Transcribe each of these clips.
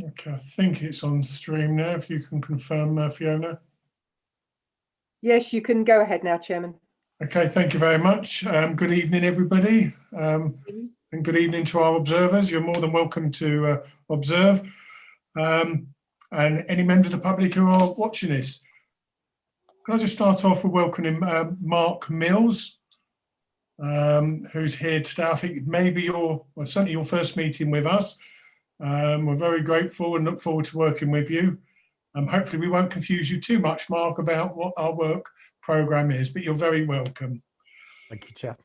Okay, I think it's on stream now, if you can confirm, Fiona. Yes, you can go ahead now, Chairman. Okay, thank you very much. Good evening, everybody, and good evening to our observers. You're more than welcome to observe, and any members of the public who are watching this. Can I just start off with welcoming Mark Mills, who's here today. I think it may be certainly your first meeting with us. We're very grateful and look forward to working with you. Hopefully we won't confuse you too much, Mark, about what our work programme is, but you're very welcome. Thank you, Chair.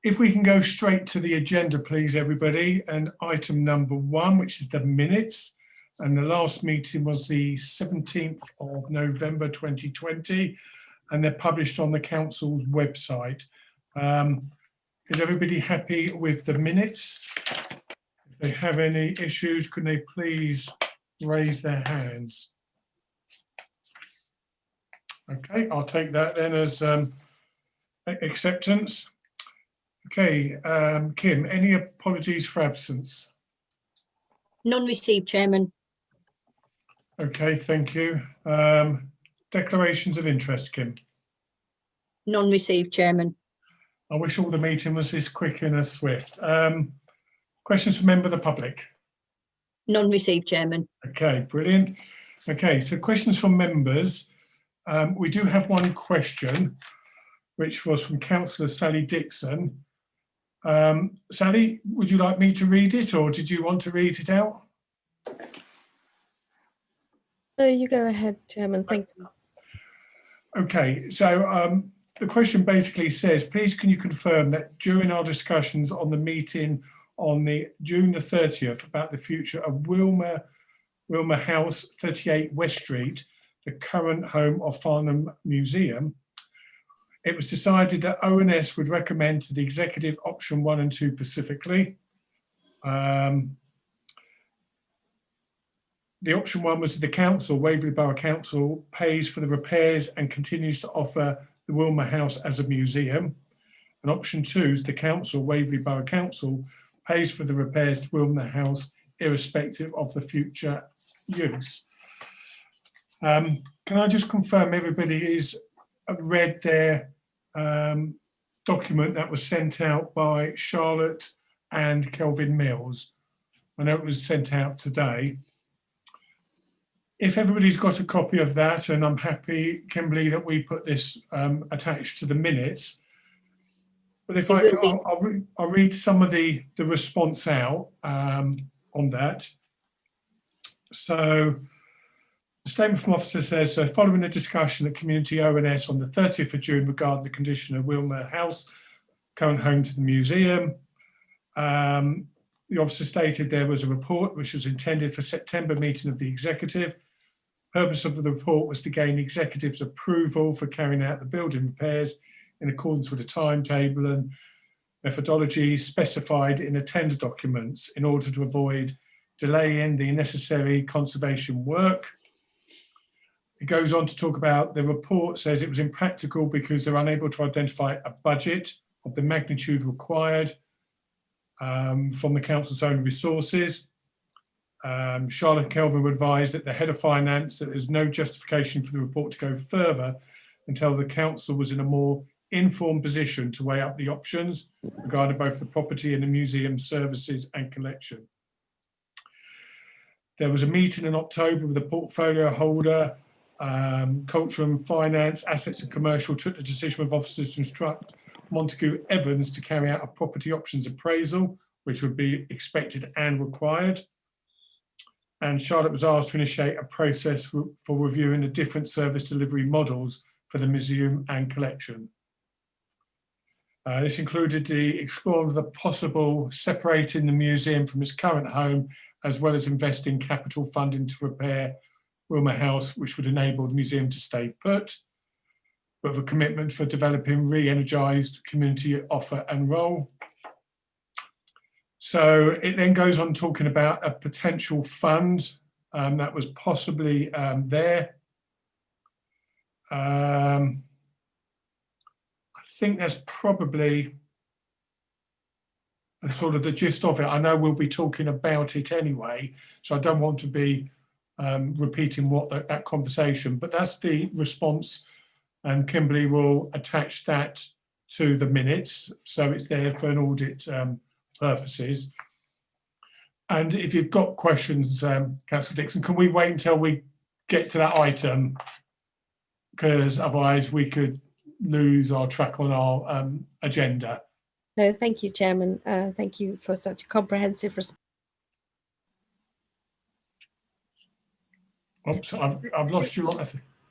If we can go straight to the agenda, please, everybody, and item number 1, which is the minutes. And the last meeting was the 17th of November 2020, and they're published on the council's website. Is everybody happy with the minutes? If they have any issues, can they please raise their hands? Okay, I'll take that then as acceptance. Okay, Kim, any apologies for absence? None received, Chairman. Okay, thank you. Declarations of interest, Kim? None received, Chairman. I wish all the meeting was this quick and as swift. Questions from member of the public? None received, Chairman. Okay, brilliant. Okay, so questions from members. We do have one question, which was from Councillor Sally Dixon. Sally, would you like me to read it, or did you want to read it out? No, you go ahead, Chairman. Thank you. Okay, so the question basically says, please can you confirm that during our discussions on the meeting on June the 30th about the future of Wilmer House, 38 West Street, the current home of Farnham Museum, it was decided that ONS would recommend to the executive option 1 and 2 specifically. The option 1 was the council, Waverley Borough Council, pays for the repairs and continues to offer the Wilmer House as a museum. And option 2 is the council, Waverley Borough Council, pays for the repairs to Wilmer House irrespective of the future use. Can I just confirm everybody has read their document that was sent out by Charlotte and Kelvin Mills? I know it was sent out today. If everybody's got a copy of that, and I'm happy, Kimberly, that we put this attached to the minutes. But if I'll read some of the response out on that. So the statement from officer says, so following a discussion at Community ONS on the 30th of June regarding the condition of Wilmer House, current home to the museum, the officer stated there was a report which was intended for September meeting of the executive. Purpose of the report was to gain executive's approval for carrying out the building repairs in accordance with the timetable and methodology specified in the tender documents in order to avoid delaying the necessary conservation work. It goes on to talk about the report says it was impractical because they're unable to identify a budget of the magnitude required from the council's own resources. Charlotte and Kelvin were advised that the head of finance that there's no justification for the report to go further until the council was in a more informed position to weigh up the options regarding both the property and the museum services and collection. There was a meeting in October with the portfolio holder, culture and finance, assets and commercial, took the decision with officers to instruct Montague Evans to carry out a property options appraisal, which would be expected and required. And Charlotte was asked to initiate a process for reviewing the different service delivery models for the museum and collection. This included the exploring of the possible separating the museum from its current home, as well as investing capital funding to repair Wilmer House, which would enable the museum to stay put, with a commitment for developing re-energised community offer and role. So it then goes on talking about a potential fund that was possibly there. I think that's probably sort of the gist of it. I know we'll be talking about it anyway, so I don't want to be repeating what that conversation, but that's the response, and Kimberly will attach that to the minutes, so it's there for an audit purposes. And if you've got questions, Councillor Dixon, can we wait until we get to that item? Because otherwise we could lose our track on our agenda. No, thank you, Chairman. Thank you for such a comprehensive response. Oops, I've lost you.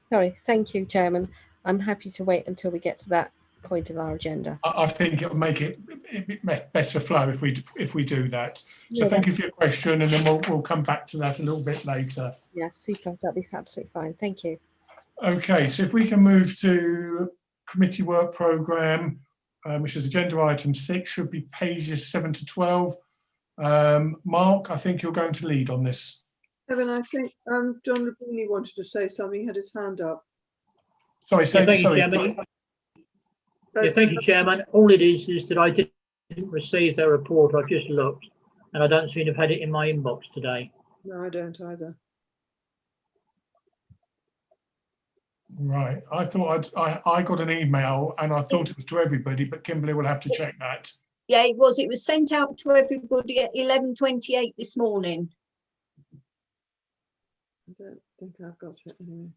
Sorry, thank you, Chairman. I'm happy to wait until we get to that point of our agenda. I think it'll make it a bit better flow if we do that. So Yeah, thank you for your question, and then we'll come back to that a little bit later. Yeah, super. That'll be absolutely fine. Thank you. Okay, so if we can move to committee work programme, which is agenda item 6, should be pages 7 to 12. Mark, I think you're going to lead on this. Kevin, I think John Rabini wanted to say something, he had his hand up. Sorry, Thank you, sorry. Chairman. Yeah, thank you, Chairman. All it is that I didn't receive their report. I've just looked, and I don't seem to have had it in my inbox today. No, I don't either. Right, I thought I got an email and I thought it was to everybody, but Kimberly will have to check that. Yeah, it was sent out to everybody at 11:28 this morning. I don't think I've got it anyway.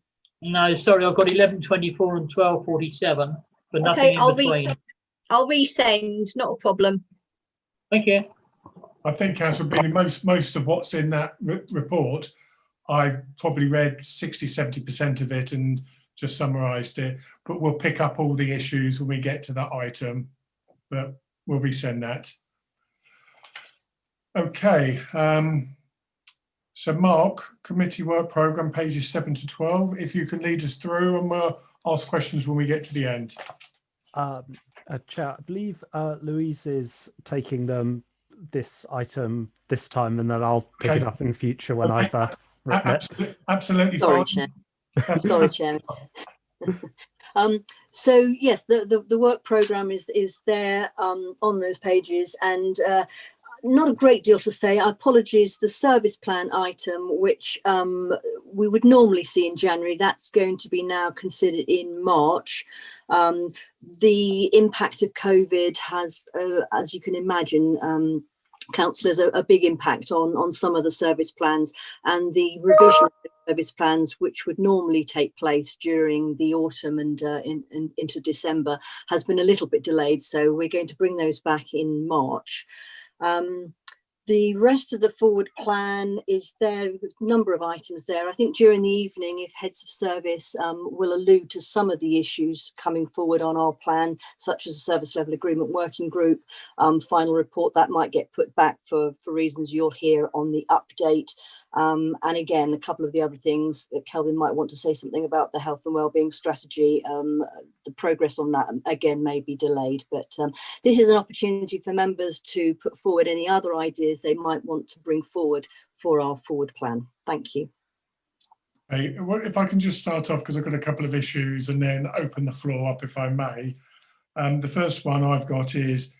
No, sorry, I've got 11:24 and 12:47, but nothing Okay, in between. I'll resend, not a problem. Thank you. I think, Councillor Beanie, most of what's in that report, I've probably read 60–70% of it and just summarised it, but we'll pick up all the issues when we get to that item, but we'll resend that. Okay, so Mark, committee work programme, pages 7 to 12, if you can lead us through, and we'll ask questions when we get to the end. Chair, I believe Louise is taking this item this time, and then I'll pick it up in future when I've written it. Absolutely Sorry, fine. Chair. Sorry, Chair. So yes, the work programme is there on those pages, and not a great deal to say. Apologies, the service plan item, which we would normally see in January, that's going to be now considered in March. The impact of COVID has, as you can imagine, councillors, a big impact on some of the service plans, and the revision of the service plans, which would normally take place during the autumn and into December, has been a little bit delayed. So we're going to bring those back in March. The rest of the forward plan is there, with a number of items there. I think during the evening, if heads of service will allude to some of the issues coming forward on our plan, such as the service level agreement working group, final report, that might get put back for reasons you'll hear on the update. And again, a couple of the other things, Kelvin might want to say something about the health and wellbeing strategy. The progress on that, again, may be delayed, but this is an opportunity for members to put forward any other ideas they might want to bring forward for our forward plan. Thank you. Hey, if I can just start off, because I've got a couple of issues, and then open the floor up if I may. The first one I've got is,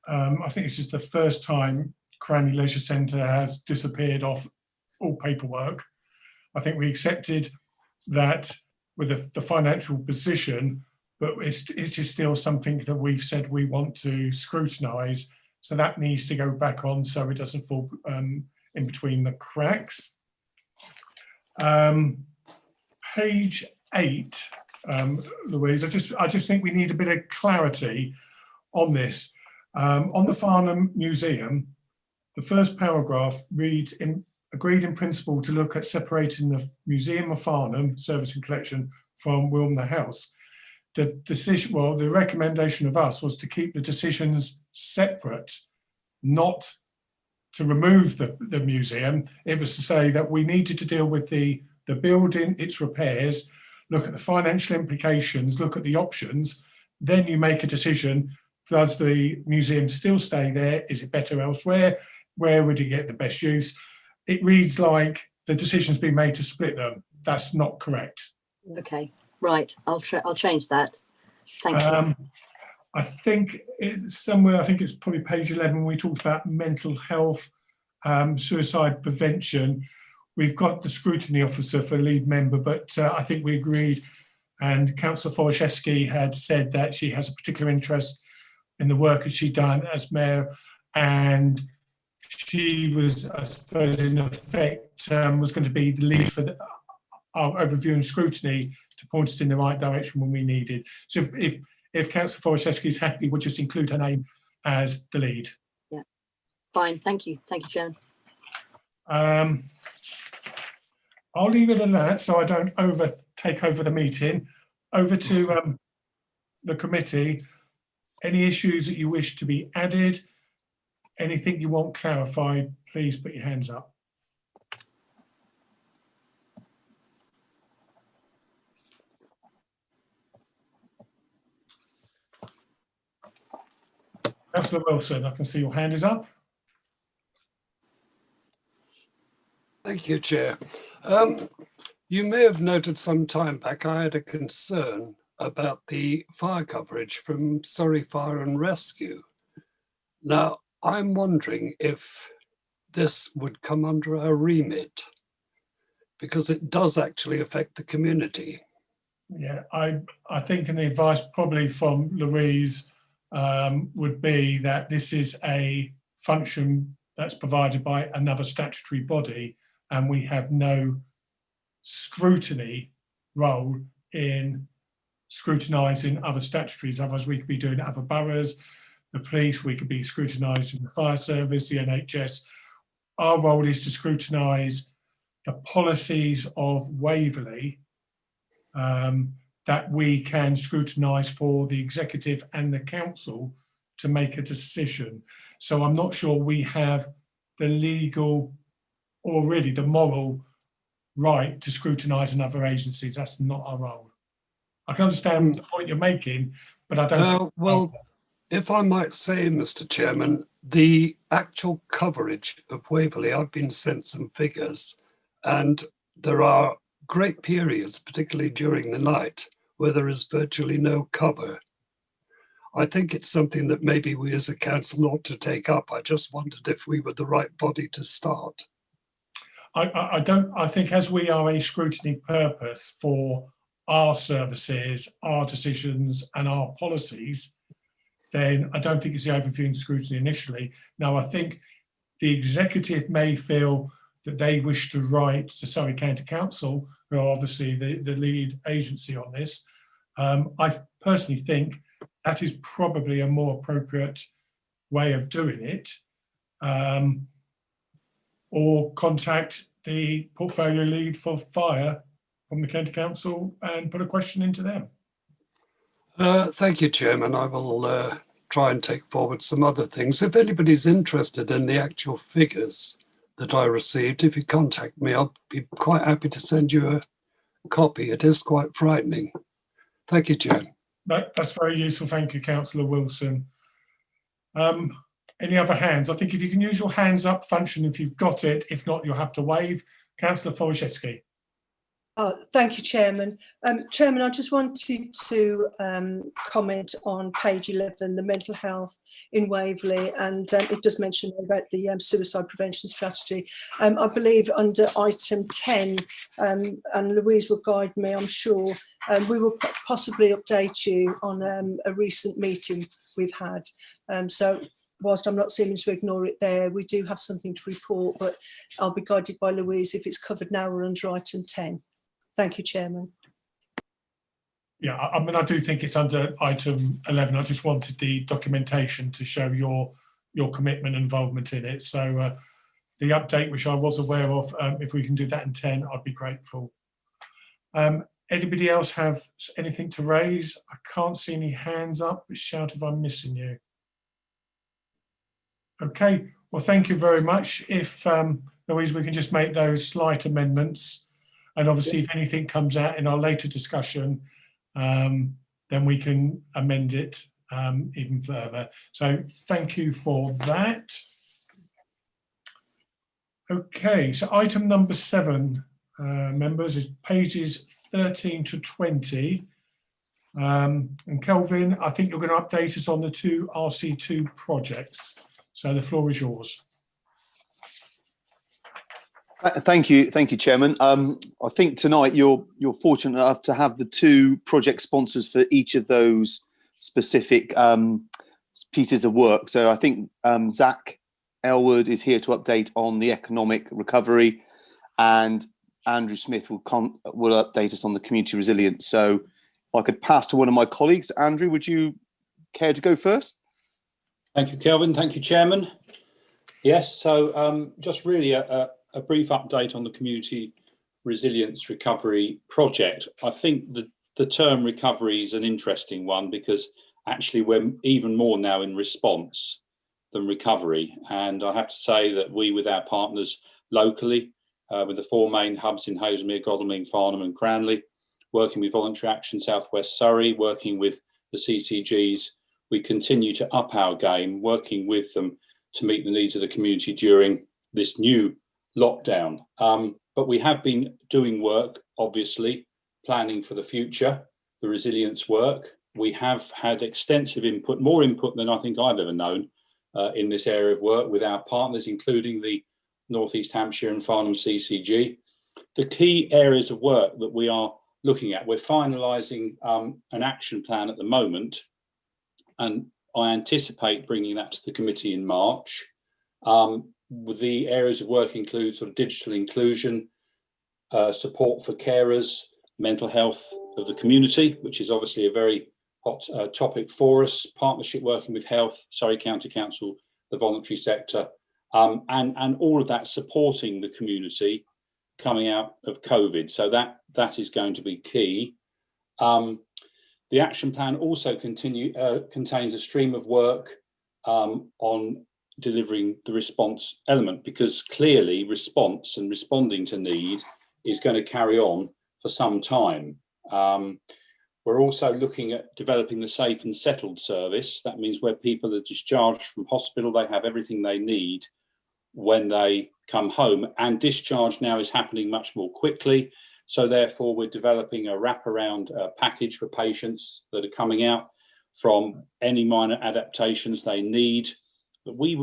I think this is the first time Cranley Leisure Centre has disappeared off all paperwork. I think we accepted that with the financial position, but it is still something that we've said we want to scrutinise. So that needs to go back on so it doesn't fall in between the cracks. Page 8, Louise, I just think we need a bit of clarity on this. On the Farnham Museum, the first paragraph reads, agreed in principle to look at separating the Museum of Farnham Service and Collection from Wilm the House. The decision, well, the recommendation of us was to keep the decisions separate, not to remove the museum. It was to say that we needed to deal with the building, its repairs, look at the financial implications, look at the options, then you make a decision. Does the museum still stay there? Is it better elsewhere? Where would it get the best use? It reads like the decision's been made to split them. That's not correct. Okay, right. I'll change that. Thank you. I think it's somewhere, I think it's probably page 11, we talked about mental health, suicide prevention. We've got the scrutiny officer for lead member, but I think we agreed, and Councillor Foraszewski had said that she has a particular interest in the work that she'd done as mayor, and she was, I suppose, in effect, was going to be the lead for our overview and scrutiny to point us in the right direction when we needed. So if Councillor Foraszewski is happy, we'll just include her name as the lead. Yeah, fine. Thank you, Chairman. I'll leave it at that, so I don't take over the meeting. Over to the committee. Any issues that you wish to be added? Anything you want clarified? Please put your hands up. Councillor Wilson, I can see your hand is up. Thank you, Chair. You may have noted some time back I had a concern about the fire coverage from Surrey Fire and Rescue. Now, I'm wondering if this would come under our remit, because it does actually affect the community. Yeah, I think an advice probably from Louise would be that this is a function that's provided by another statutory body, and we have no scrutiny role in scrutinising other statutories. Otherwise, we could be doing other boroughs, the police, we could be scrutinising the fire service, the NHS. Our role is to scrutinise the policies of Waverley that we can scrutinise for the executive and the council to make a decision. So I'm not sure we have the legal or really the moral right to scrutinise another agencies. That's not our role. I can understand the point you're making, but I don't. Well, if I might say, Mr. Chairman, the actual coverage of Waverley, I've been sent some figures, and there are great periods, particularly during the night, where there is virtually no cover. I think it's something that maybe we as a council ought to take up. I just wondered if we were the right body to start. I think as we are a scrutiny purpose for our services, our decisions and our policies, then I don't think it's the overview and scrutiny initially. Now, I think the executive may feel that they wish to write to Surrey County Council, who are obviously the lead agency on this. I personally think that is probably a more appropriate way of doing it. Or contact the portfolio lead for fire from the County Council and put a question into them. Thank you, Chairman. I will try and take forward some other things. If anybody's interested in the actual figures that I received, if you contact me, I'll be quite happy to send you a copy. It is quite frightening. Thank you, Chair. That's very useful. Thank you, Councillor Wilson. Any other hands? I think if you can use your hands up function, if you've got it, if not, you'll have to wave. Councillor Foraszewski. Thank you, Chairman. Chairman, I just wanted to comment on page 11, the mental health in Waverley, and it does mention about the suicide prevention strategy. I believe under item 10, and Louise will guide me, I'm sure, we will possibly update you on a recent meeting we've had. So whilst I'm not seeming to ignore it there, we do have something to report, but I'll be guided by Louise if it's covered now or under item 10. Thank you, Chairman. Yeah, I mean, I do think it's under item 11. I just wanted the documentation to show your commitment and involvement in it. So the update, which I was aware of, if we can do that in 10, I'd be grateful. Anybody else have anything to raise? I can't see any hands up, but shout if I'm missing you. Okay, well, thank you very much. If, Louise, we can just make those slight amendments. And obviously, if anything comes out in our later discussion, then we can amend it even further. So thank you for that. Okay, so item number 7, members, is pages 13 to 20, And Kelvin, I think you're going to update us on the two RC2 projects. So the floor is yours. Thank you, Chairman. I think tonight you're fortunate enough to have the two project sponsors for each of those specific pieces of work. So I think Zach Elwood is here to update on the economic recovery, and Andrew Smith will update us on the community resilience. So if I could pass to one of my colleagues. Andrew, would you care to go first? Thank you, Kelvin. Thank you, Chairman. Yes, so just really a brief update on the community resilience recovery project. I think the term recovery is an interesting one because actually we're even more now in response than recovery. And I have to say that we, with our partners locally, with the four main hubs in Haslemere, Godalming, Farnham and Cranley, working with Voluntary Action South West Surrey, working with the CCGs, we continue to up our game, working with them to meet the needs of the community during this new lockdown. But we have been doing work, obviously, planning for the future, the resilience work. We have had extensive input, more input than I think I've ever known in this area of work with our partners, including the North East Hampshire and Farnham CCG. The key areas of work that we are looking at, we're finalising an action plan at the moment, and I anticipate bringing that to the committee in March. The areas of work include sort of digital inclusion, support for carers, mental health of the community, which is obviously a very hot topic for us, partnership working with health, Surrey County Council, the voluntary sector, and all of that supporting the community coming out of COVID. So that is going to be key. The action plan also contains a stream of work on delivering the response element, because clearly response and responding to need is going to carry on for some time. We're also looking at developing the safe and settled service. That means where people are discharged from hospital, they have everything they need when they come home, and discharge now is happening much more quickly. So therefore we're developing a wraparound package for patients that are coming out from any minor adaptations they need that we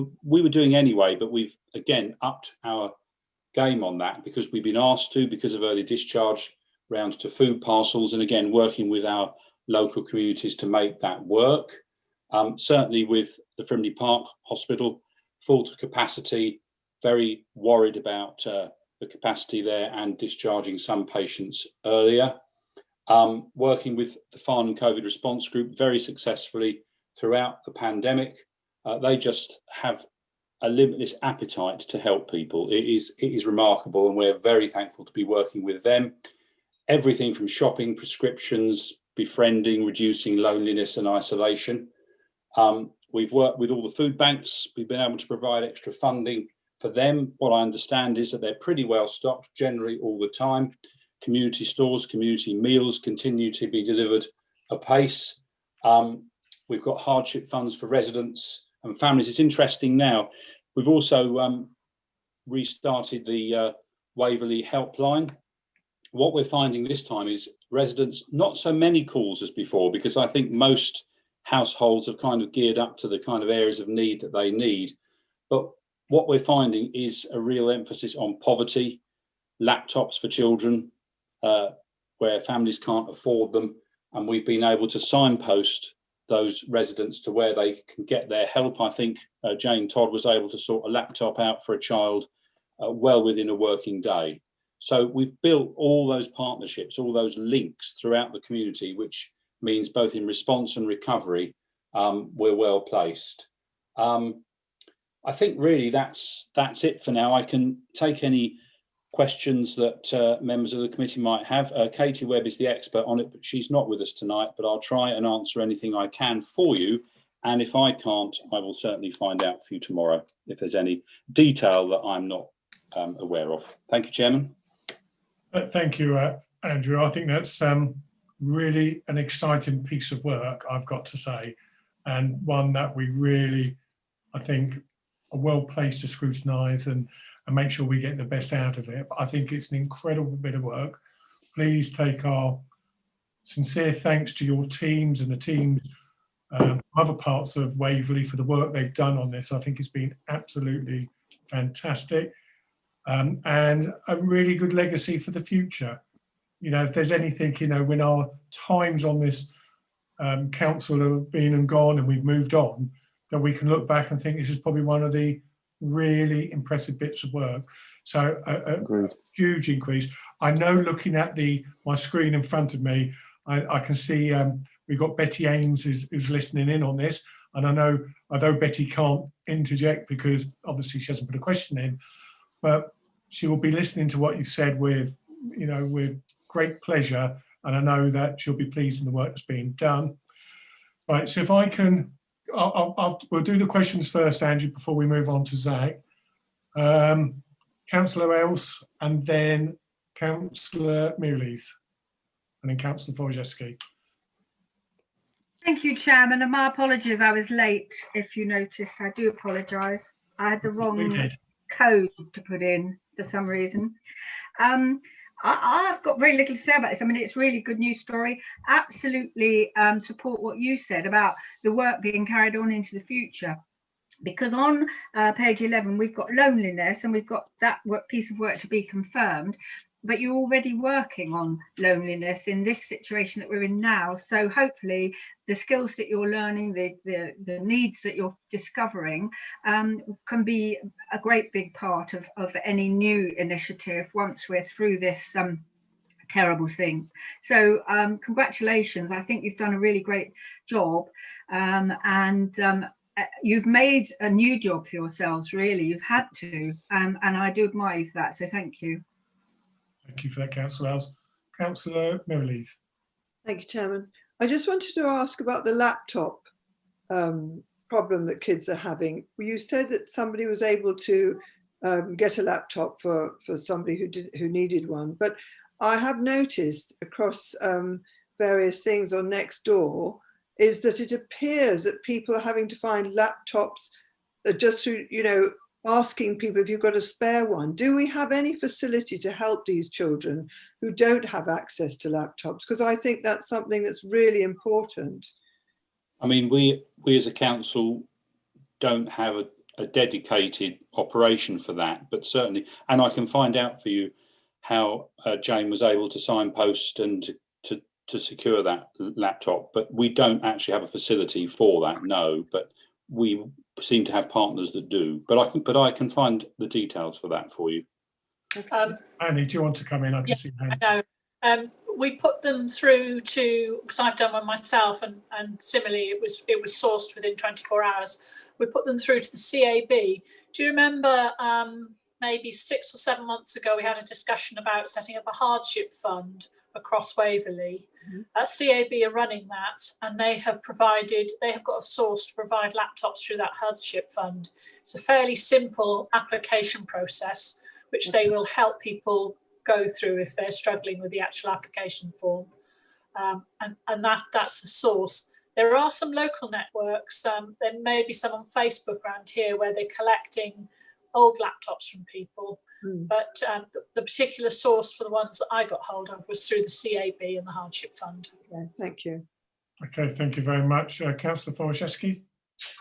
were doing anyway, but we've again upped our game on that because we've been asked to, because of early discharge round to food parcels, and again working with our local communities to make that work. Certainly with the Frimley Park Hospital, full to capacity, very worried about the capacity there and discharging some patients earlier. Working with the Farnham COVID response group very successfully throughout the pandemic. They just have a limitless appetite to help people. It is remarkable, and we're very thankful to be working with them. Everything from shopping, prescriptions, befriending, reducing loneliness and isolation. We've worked with all the food banks. We've been able to provide extra funding for them. What I understand is that they're pretty well stocked generally all the time. Community stores, community meals continue to be delivered apace. We've got hardship funds for residents and families. It's interesting now, we've also restarted the Waverley helpline. What we're finding this time is residents, not so many calls as before, because I think most households have kind of geared up to the kind of areas of need that they need. But what we're finding is a real emphasis on poverty, laptops for children, where families can't afford them. And we've been able to signpost those residents to where they can get their help. I think Jane Todd was able to sort a laptop out for a child well within a working day. So we've built all those partnerships, all those links throughout the community, which means both in response and recovery, we're well placed. I think really that's it for now. I can take any questions that members of the committee might have. Katie Webb is the expert on it, but she's not with us tonight, but I'll try and answer anything I can for you. And if I can't, I will certainly find out for you tomorrow if there's any detail that I'm not aware of. Thank you, Chairman. Thank you, Andrew. I think that's really an exciting piece of work, I've got to say, and one that we really, I think, are well placed to scrutinise and make sure we get the best out of it. But I think it's an incredible bit of work. Please take our sincere thanks to your teams and the teams other parts of Waverley for the work they've done on this. I think it's been absolutely fantastic, and a really good legacy for the future. You know, if there's anything, you know, when our times on this council have been and gone and we've moved on, that we can look back and think this is probably one of the really impressive bits of work. So a huge increase. I know, looking at my screen in front of me, I can see we've got Betty Ames who's listening in on this. And I know, although Betty can't interject because obviously she hasn't put a question in, but she will be listening to what you've said with, you know, with great pleasure. And I know that she'll be pleased with the work that's being done. Right, so if I can, we'll do the questions first, Andrew, before we move on to Zach. Councillor Else, and then Councillor Mirlees, and then Councillor Wojcicki. Thank you, Chairman, and my apologies, I was late. If you noticed, I do apologise. I had the wrong code to put in for some reason. I've got very little to say about this. I mean, it's a really good news story. Absolutely support what you said about the work being carried on into the future. Because on page 11, we've got loneliness and we've got that piece of work to be confirmed. But you're already working on loneliness in this situation that we're in now. So hopefully the skills that you're learning, the needs that you're discovering can be a great big part of any new initiative once we're through this terrible thing. So congratulations. I think you've done a really great job. You've made a new job for yourselves, really. You've had to. And I do admire you for that. So thank you. Thank you for that, Councillor Else. Councillor Mirlees. Thank you, Chairman. I just wanted to ask about the laptop problem that kids are having. You said that somebody was able to get a laptop for somebody who needed one, but I have noticed across various things on Nextdoor is that it appears that people are having to find laptops just through, you know, asking people if you've got a spare one. Do we have any facility to help these children who don't have access to laptops? Because I think that's something that's really important. I mean, we as a council don't have a dedicated operation for that, but certainly, and I can find out for you how Jane was able to signpost and to secure that laptop, but we don't actually have a facility for that, no, but we seem to have partners that do, but I can find the details for that for you. Annie, do you want to come in? I can see Annie. I know. We put them through to, because I've done one myself, and similarly it was sourced within 24 hours. We put them through to the CAB. Do you remember maybe 6 or 7 months ago we had a discussion about setting up a hardship fund across Waverley? CAB are running that, and they have got a source to provide laptops through that hardship fund. It's a fairly simple application process which they will help people go through if they're struggling with the actual application form, and that's the source. There are some local networks, there may be some on Facebook around here where they're collecting old laptops from people. But the particular source for the ones that I got hold of was through the CAB and the Hardship Fund. Okay, thank you. Okay, thank you very much. Councillor Wojcicki.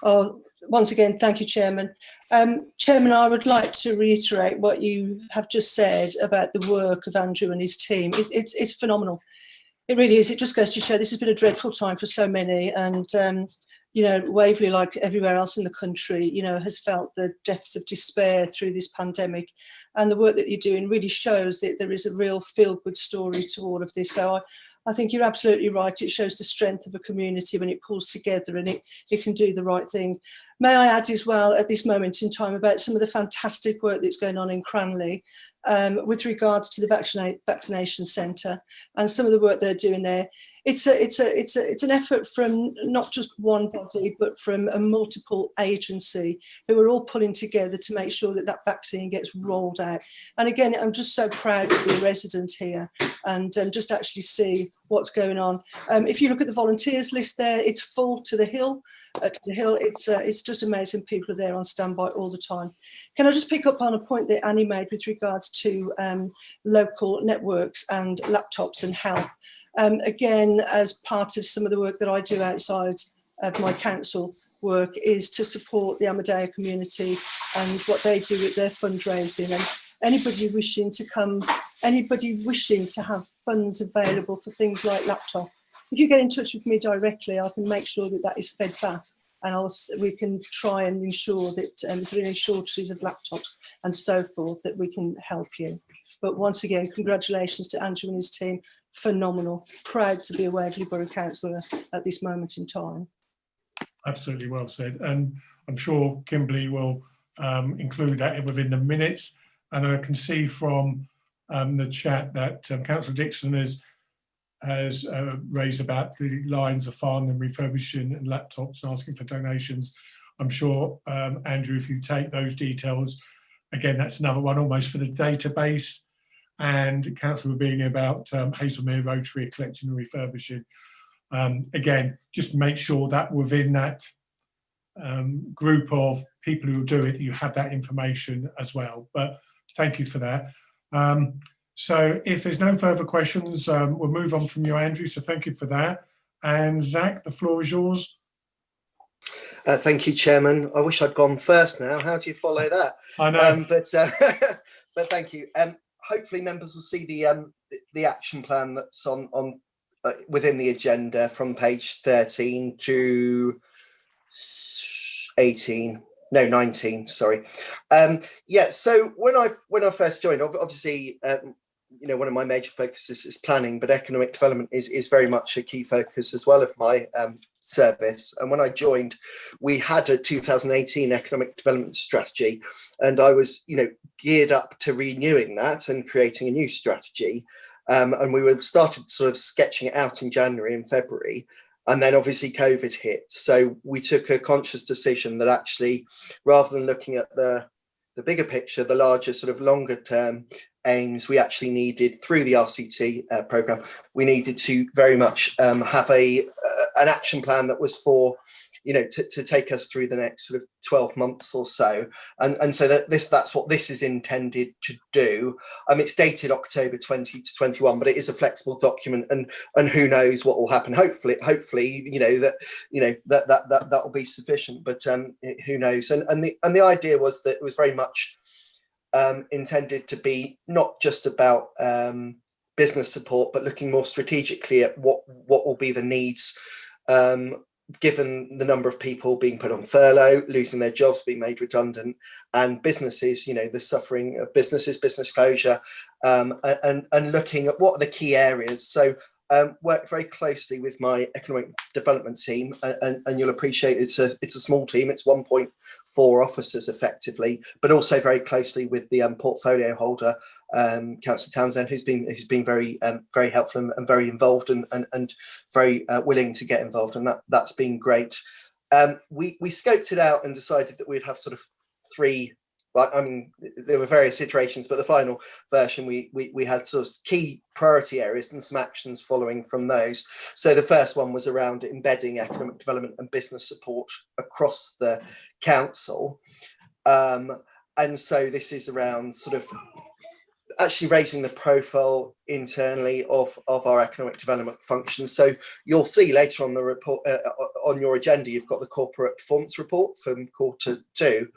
Oh, once again, thank you, Chairman. Chairman, I would like to reiterate what you have just said about the work of Andrew and his team. It's phenomenal. It really is. It just goes to show this has been a dreadful time for so many, and you know, Waverley, like everywhere else in the country, you know, has felt the depths of despair through this pandemic. And the work that you're doing really shows that there is a real feel-good story to all of this. So I think you're absolutely right. It shows the strength of a community when it pulls together and it can do the right thing. May I add as well at this moment in time about some of the fantastic work that's going on in Cranley with regards to the vaccination centre and some of the work they're doing there. It's an effort from not just one body, but from a multiple agency who are all pulling together to make sure that that vaccine gets rolled out. And again, I'm just so proud to be a resident here and just actually see what's going on. If you look at the volunteers list there, it's full to the hill. It's just amazing. People are there on standby all the time. Can I just pick up on a point that Annie made with regards to local networks and laptops and help? Again, as part of some of the work that I do outside of my council work, is to support the Amadea community and what they do with their fundraising. And anybody wishing to have funds available for things like laptop, if you get in touch with me directly, I can make sure that that is fed back, and we can try and ensure that if there are any shortages of laptops and so forth, that we can help you. But once again, congratulations to Andrew and his team. Phenomenal. Proud to be a Waverley Borough Councillor at this moment in time. Absolutely well said. And I'm sure Kimberly will include that within the minutes. And I can see from the chat that Councillor Dixon has raised about the lines of Farnham refurbishing and laptops and asking for donations. I'm sure, Andrew, if you take those details, again, that's another one almost for the database. And Councillor being about Hazelmere Rotary collecting and refurbishing. Again, just make sure that within that group of people who do it, you have that information as well. But thank you for that. So if there's no further questions, we'll move on from you, Andrew. So thank you for that. And Zach, the floor is yours. Thank you, Chairman. I wish I'd gone first now. How do you follow that? I know. But thank you. Hopefully members will see the action plan that's on within the agenda from page 13 to 19, sorry. Yeah, so when I first joined, obviously one of my major focuses is planning, but economic development is very much a key focus as well of my service. And when I joined, we had a 2018 economic development strategy, and I was geared up to renewing that and creating a new strategy. And we started sort of sketching it out in January and February. And then obviously COVID hit. So we took a conscious decision that actually, rather than looking at the bigger picture, the larger sort of longer term aims, we actually needed, through the RCT programme, we needed to very much have an action plan that was for, to take us through the next sort of 12 months or so. And so that's what this is intended to do. It's dated October 20 to 21, but it is a flexible document, and who knows what will happen. Hopefully, that will be sufficient, but who knows? And the idea was that it was very much intended to be not just about business support, but looking more strategically at what will be the needs, given the number of people being put on furlough, losing their jobs, being made redundant, and businesses, the suffering of businesses, business closure, and looking at what are the key areas. So worked very closely with my economic development team, and you'll appreciate it's a small team. It's 1.4 officers effectively, but also very closely with the portfolio holder, Councillor Townsend, who's been very helpful and very involved and very willing to get involved, and that's been great. We scoped it out and decided that we'd have sort of three. There were various iterations, but the final version, we had sort of key priority areas and some actions following from those. So the first one was around embedding economic development and business support across the council. And so this is around sort of actually raising the profile internally of our economic development functions. So you'll see later on the report, on your agenda, you've got the corporate performance report from Q2.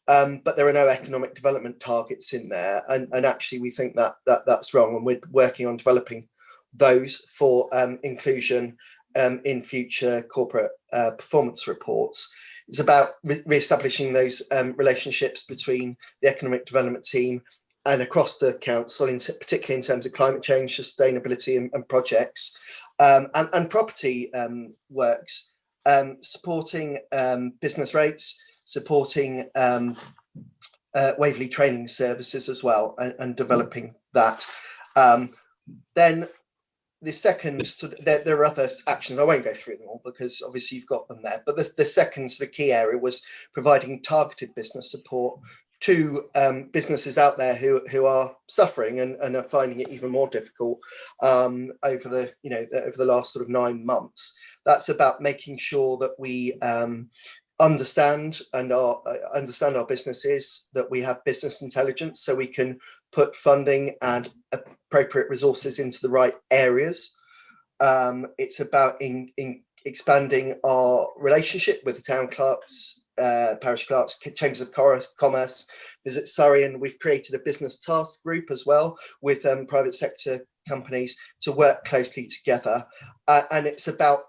But there are no economic development targets in there, and actually we think that's wrong, and we're working on developing those for inclusion in future corporate performance reports. It's about re-establishing those relationships between the economic development team and across the council, particularly in terms of climate change, sustainability and projects, and property works, supporting business rates, supporting Waverley training services as well, and developing that. Then the second, there are other actions, I won't go through them all because obviously you've got them there, but the second sort of key area was providing targeted business support to businesses out there who are suffering and are finding it even more difficult over the last sort of 9 months. That's about making sure that we understand our businesses, that we have business intelligence, so we can put funding and appropriate resources into the right areas. It's about expanding our relationship with the town clerks, parish clerks, chambers of commerce, Visit Surrey, and we've created a business task group as well with private sector companies to work closely together. And it's about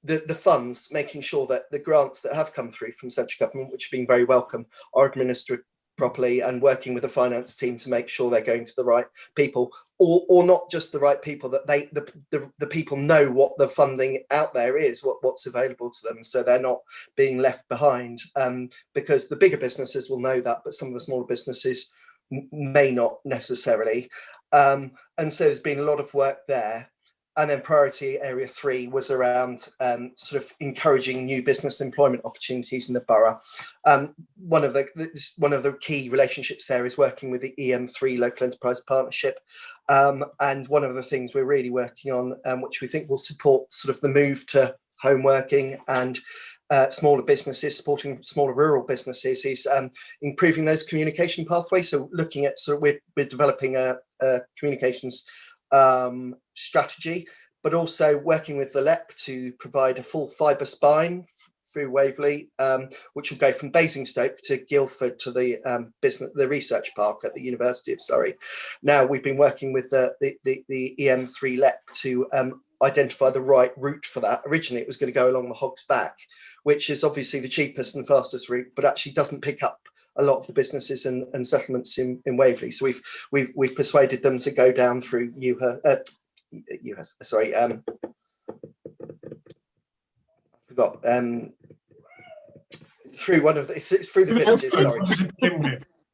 the funds, making sure that the grants that have come through from central government, which have been very welcome, are administered properly, and working with the finance team to make sure they're going to the right people, or not just the right people, that the people know what the funding out there is, what's available to them, so they're not being left behind, because the bigger businesses will know that, but some of the smaller businesses may not necessarily. And so there's been a lot of work there. And then priority area 3 was around sort of encouraging new business employment opportunities in the borough. One of the key relationships there is working with the EM3 Local Enterprise Partnership. And one of the things we're really working on, which we think will support sort of the move to home working and smaller businesses, supporting smaller rural businesses, is improving those communication pathways. So looking at, so we're developing a communications strategy, but also working with the LEP to provide a full fibre spine through Waverley, which will go from Basingstoke to Guildford to the research park at the University of Surrey. Now we've been working with the EM3 LEP to identify the right route for that. Originally it was going to go along the Hog's Back, which is obviously the cheapest and fastest route, but actually doesn't pick up a lot of the businesses and settlements in Waverley. So we've persuaded them to go down through through one of the, it's through the villages, sorry.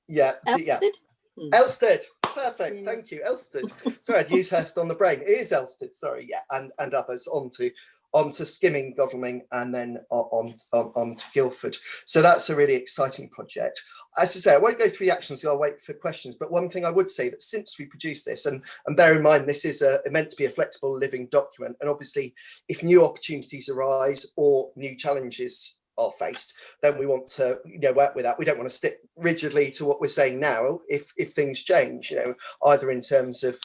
Yeah. Elsted, perfect, thank you, Elsted. Sorry, I'd used Hurst on the brain. It is Elsted, sorry, yeah, and others onto Skimming, Godalming, and then on to Guildford. So that's a really exciting project. As I say, I won't go through the actions, so I'll wait for questions. But one thing I would say, that since we produced this, and bear in mind, this is meant to be a flexible living document. And obviously, if new opportunities arise or new challenges are faced, then we want to work with that. We don't want to stick rigidly to what we're saying now. If things change, either in terms of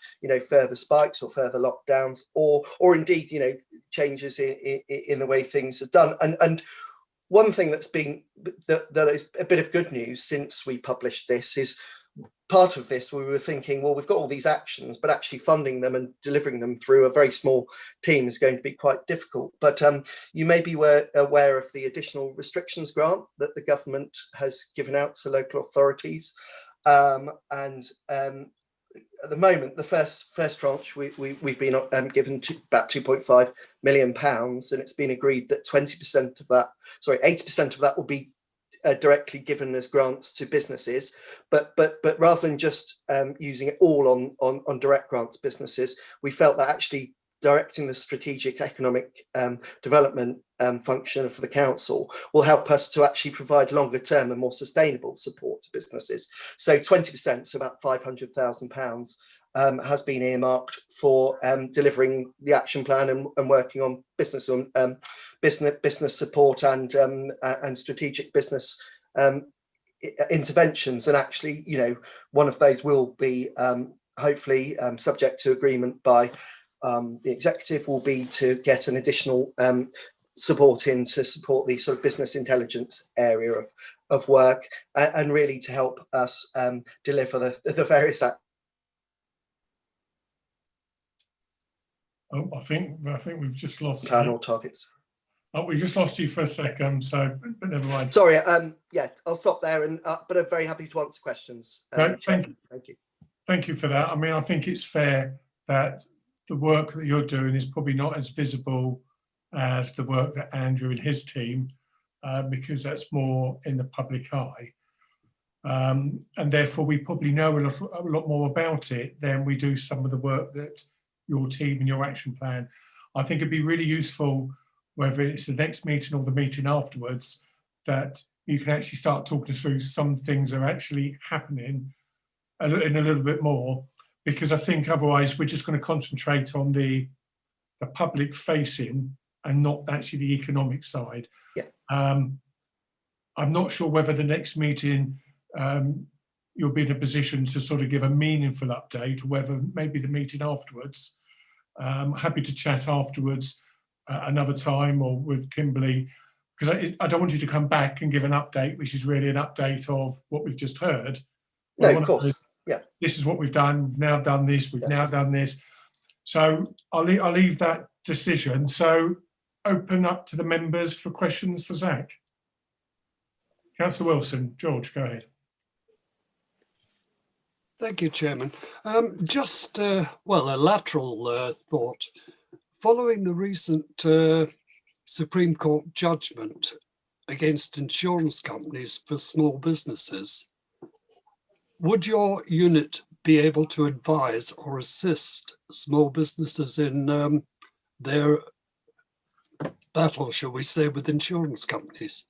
further spikes or further lockdowns, or indeed changes in the way things are done. And one thing that's been that is a bit of good news since we published this is, part of this, we were thinking, well, we've got all these actions, but actually funding them and delivering them through a very small team is going to be quite difficult. But you may be aware of the additional restrictions grant that the government has given out to local authorities. At the moment, the first tranche, we've been given about £2.5 million, and it's been agreed that 80% of that will be directly given as grants to businesses, but rather than just using it all on direct grants to businesses, we felt that actually directing the strategic economic development function for the council will help us to actually provide longer term and more sustainable support to businesses. So 20%, so about £500,000, has been earmarked for delivering the action plan and working on business support and strategic business interventions. And actually, one of those will be hopefully subject to agreement by the executive, will be to get an additional support in to support the sort of business intelligence area of work, and really to help us deliver the various I think we've just lost plan or targets. Oh, we just lost you for a second, so but never mind. Sorry, yeah, I'll stop there, and but I'm very happy to answer questions. Thank you. Thank you for that. I mean, I think it's fair that the work that you're doing is probably not as visible as the work that Andrew and his team, because that's more in the public eye. And therefore, we probably know a lot more about it than we do some of the work that your team and your action plan. I think it'd be really useful, whether it's the next meeting or the meeting afterwards, that you can actually start talking through some things that are actually happening in a little bit more, because I think otherwise we're just going to concentrate on the public facing and not actually the economic side. Yeah. I'm not sure whether the next meeting you'll be in a position to sort of give a meaningful update, or whether maybe the meeting afterwards Happy to chat afterwards another time or with Kimberly, because I don't want you to come back and give an update, which is really an update of what we've just heard. No, of course. Yeah. This is what we've done. We've now done this. We've now done this. So I'll leave that decision. So open up to the members for questions for Zach. Councillor Wilson, George, go ahead. Thank you, Chairman. Just, well, a lateral thought. Following the recent Supreme Court judgment against insurance companies for small businesses, would your unit be able to advise or assist small businesses in their battle, shall we say, with insurance companies?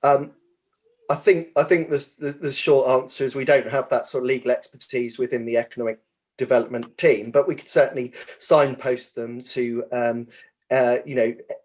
I think the short answer is we don't have that sort of legal expertise within the economic development team, but we could certainly signpost them to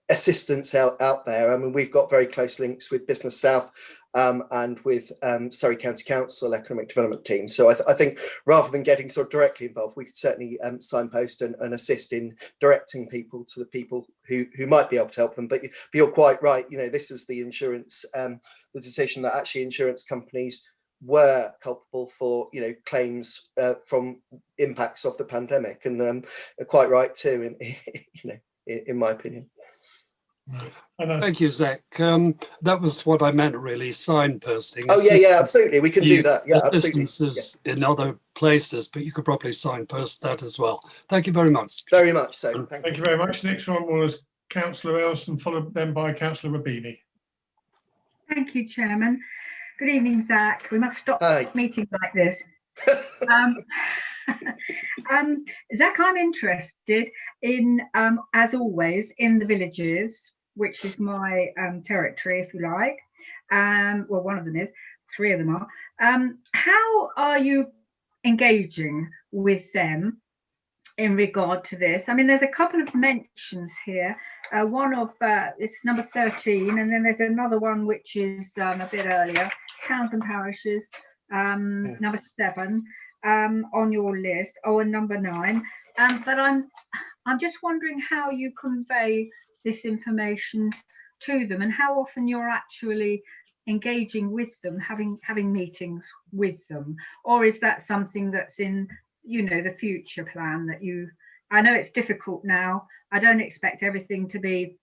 assistance out there. I mean, we've got very close links with Business South and with Surrey County Council Economic Development Team. So I think rather than getting sort of directly involved, we could certainly signpost and assist in directing people to the people who might be able to help them. But you're quite right. This was the insurance, the decision that actually insurance companies were culpable for claims from impacts of the pandemic, and quite right too. In my opinion. Thank you, Zach. That was what I meant, really, signposting. Oh, yeah, absolutely. We can do that. Yeah, absolutely. In other places, but you could probably signpost that as well. Thank you very much. Very much so. Thank you very much. Next one was Councillor Elson, followed then by Councillor Rabini. Thank you, Chairman. Good evening, Zach. We must stop meetings like this. Zach, I'm interested in, as always, in the villages, which is my territory, if you like. Well, one of them is, three of them are. How are you engaging with them in regard to this? I mean, there's a couple of mentions here. One of it's number 13, and then there's another one which is a bit earlier, towns and parishes, number 7. On your list, and number 9, but I'm just wondering how you convey this information to them and how often you're actually engaging with them, having meetings with them, or is that something that's in the future plan that I know it's difficult now. I don't expect everything to be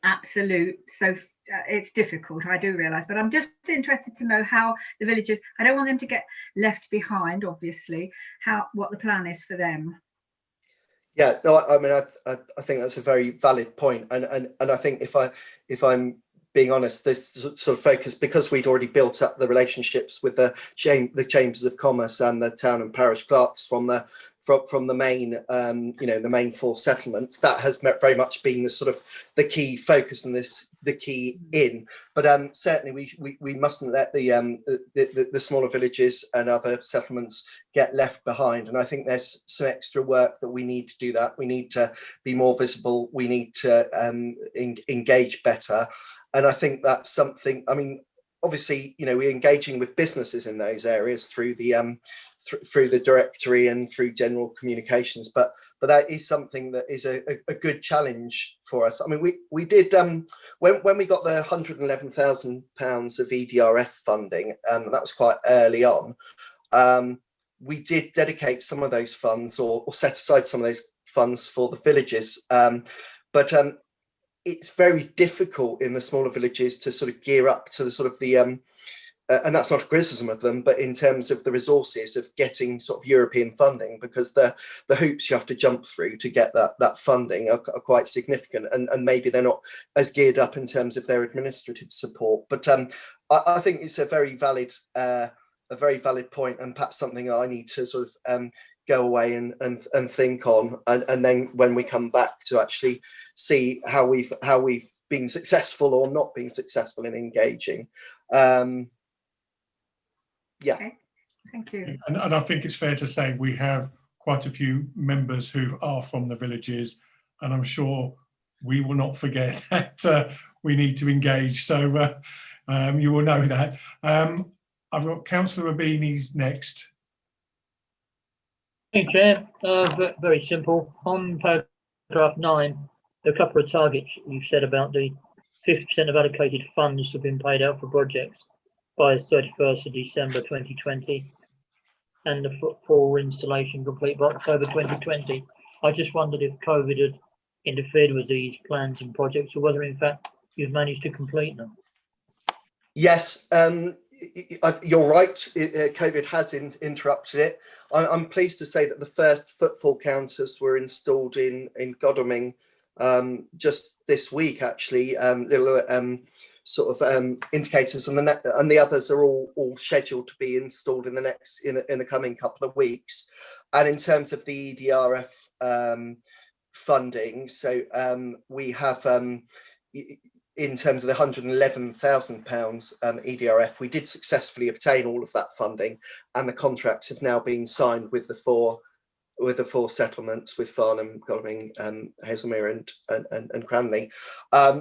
absolute, so it's difficult, I do realise, but I'm just interested to know how the villagers, I don't want them to get left behind, obviously, what the plan is for them. Yeah, no, I mean, I think that's a very valid point, and I think if I'm being honest, this sort of focus, because we'd already built up the relationships with the chambers of commerce and the town and parish clerks from the main the main 4 settlements, that has very much been the sort of the key focus and the key in. But certainly we mustn't let the smaller villages and other settlements get left behind, and I think there's some extra work that we need to do. That we need to be more visible, we need to engage better, and I think that's something, I mean, obviously, we're engaging with businesses in those areas through the through the directory and through general communications, but that is something that is a good challenge for us. I mean, we did when we got the £111,000 of EDRF funding, that was quite early on. We did dedicate some of those funds, or set aside some of those funds for the villages, but it's very difficult in the smaller villages to sort of gear up to the sort of the and that's not a criticism of them, but in terms of the resources of getting sort of European funding, because the hoops you have to jump through to get that funding are quite significant, and maybe they're not as geared up in terms of their administrative support. But I think it's a very valid point, and perhaps something I need to sort of go away and think on, and then when we come back to actually see how we've been successful or not been successful in engaging. Yeah. Okay. Thank you. And I think it's fair to say we have quite a few members who are from the villages, and I'm sure we will not forget that we need to engage. So you will know that. I've got Councillor Rabini's next. Thank you, Chair. Very simple. On paragraph 9, there are a couple of targets you've said about the 50% of allocated funds have been paid out for projects by 31st of December 2020, and the footfall installation complete by October 2020. I just wondered if COVID had interfered with these plans and projects, or whether in fact you've managed to complete them. Yes, you're right. COVID has interrupted it. I'm pleased to say that the first footfall counters were installed in Godalming just this week, actually. Little sort of indicators, and the others are all scheduled to be installed in the coming couple of weeks. And in terms of the EDRF funding, so we have in terms of the £111,000 EDRF, we did successfully obtain all of that funding, and the contracts have now been signed with the four settlements, with Farnham, Godalming, Hazelmere and Cranley.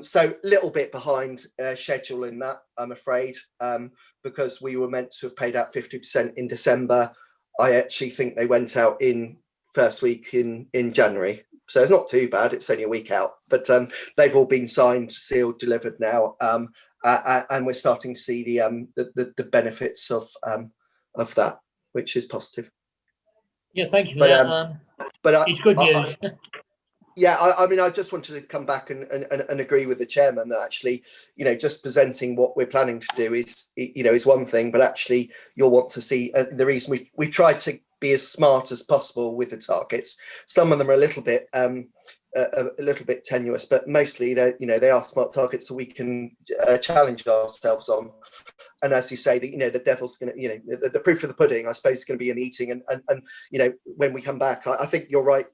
So a little bit behind schedule in that, I'm afraid, because we were meant to have paid out 50% in December. I actually think they went out in first week in January. So it's not too bad. It's only a week out, but they've all been signed, sealed, delivered now, and we're starting to see the benefits of that, which is positive. Yeah, thank you for that. But it's good news. Yeah, I mean, I just wanted to come back and agree with the chairman that actually, just presenting what we're planning to do is one thing, but actually you'll want to see the reason we've tried to be as smart as possible with the targets. Some of them are a little bit tenuous, but mostly they are smart targets that we can challenge ourselves on. And as you say, the devil's going to, the proof of the pudding, I suppose, is going to be in the eating. And when we come back, I think you're right,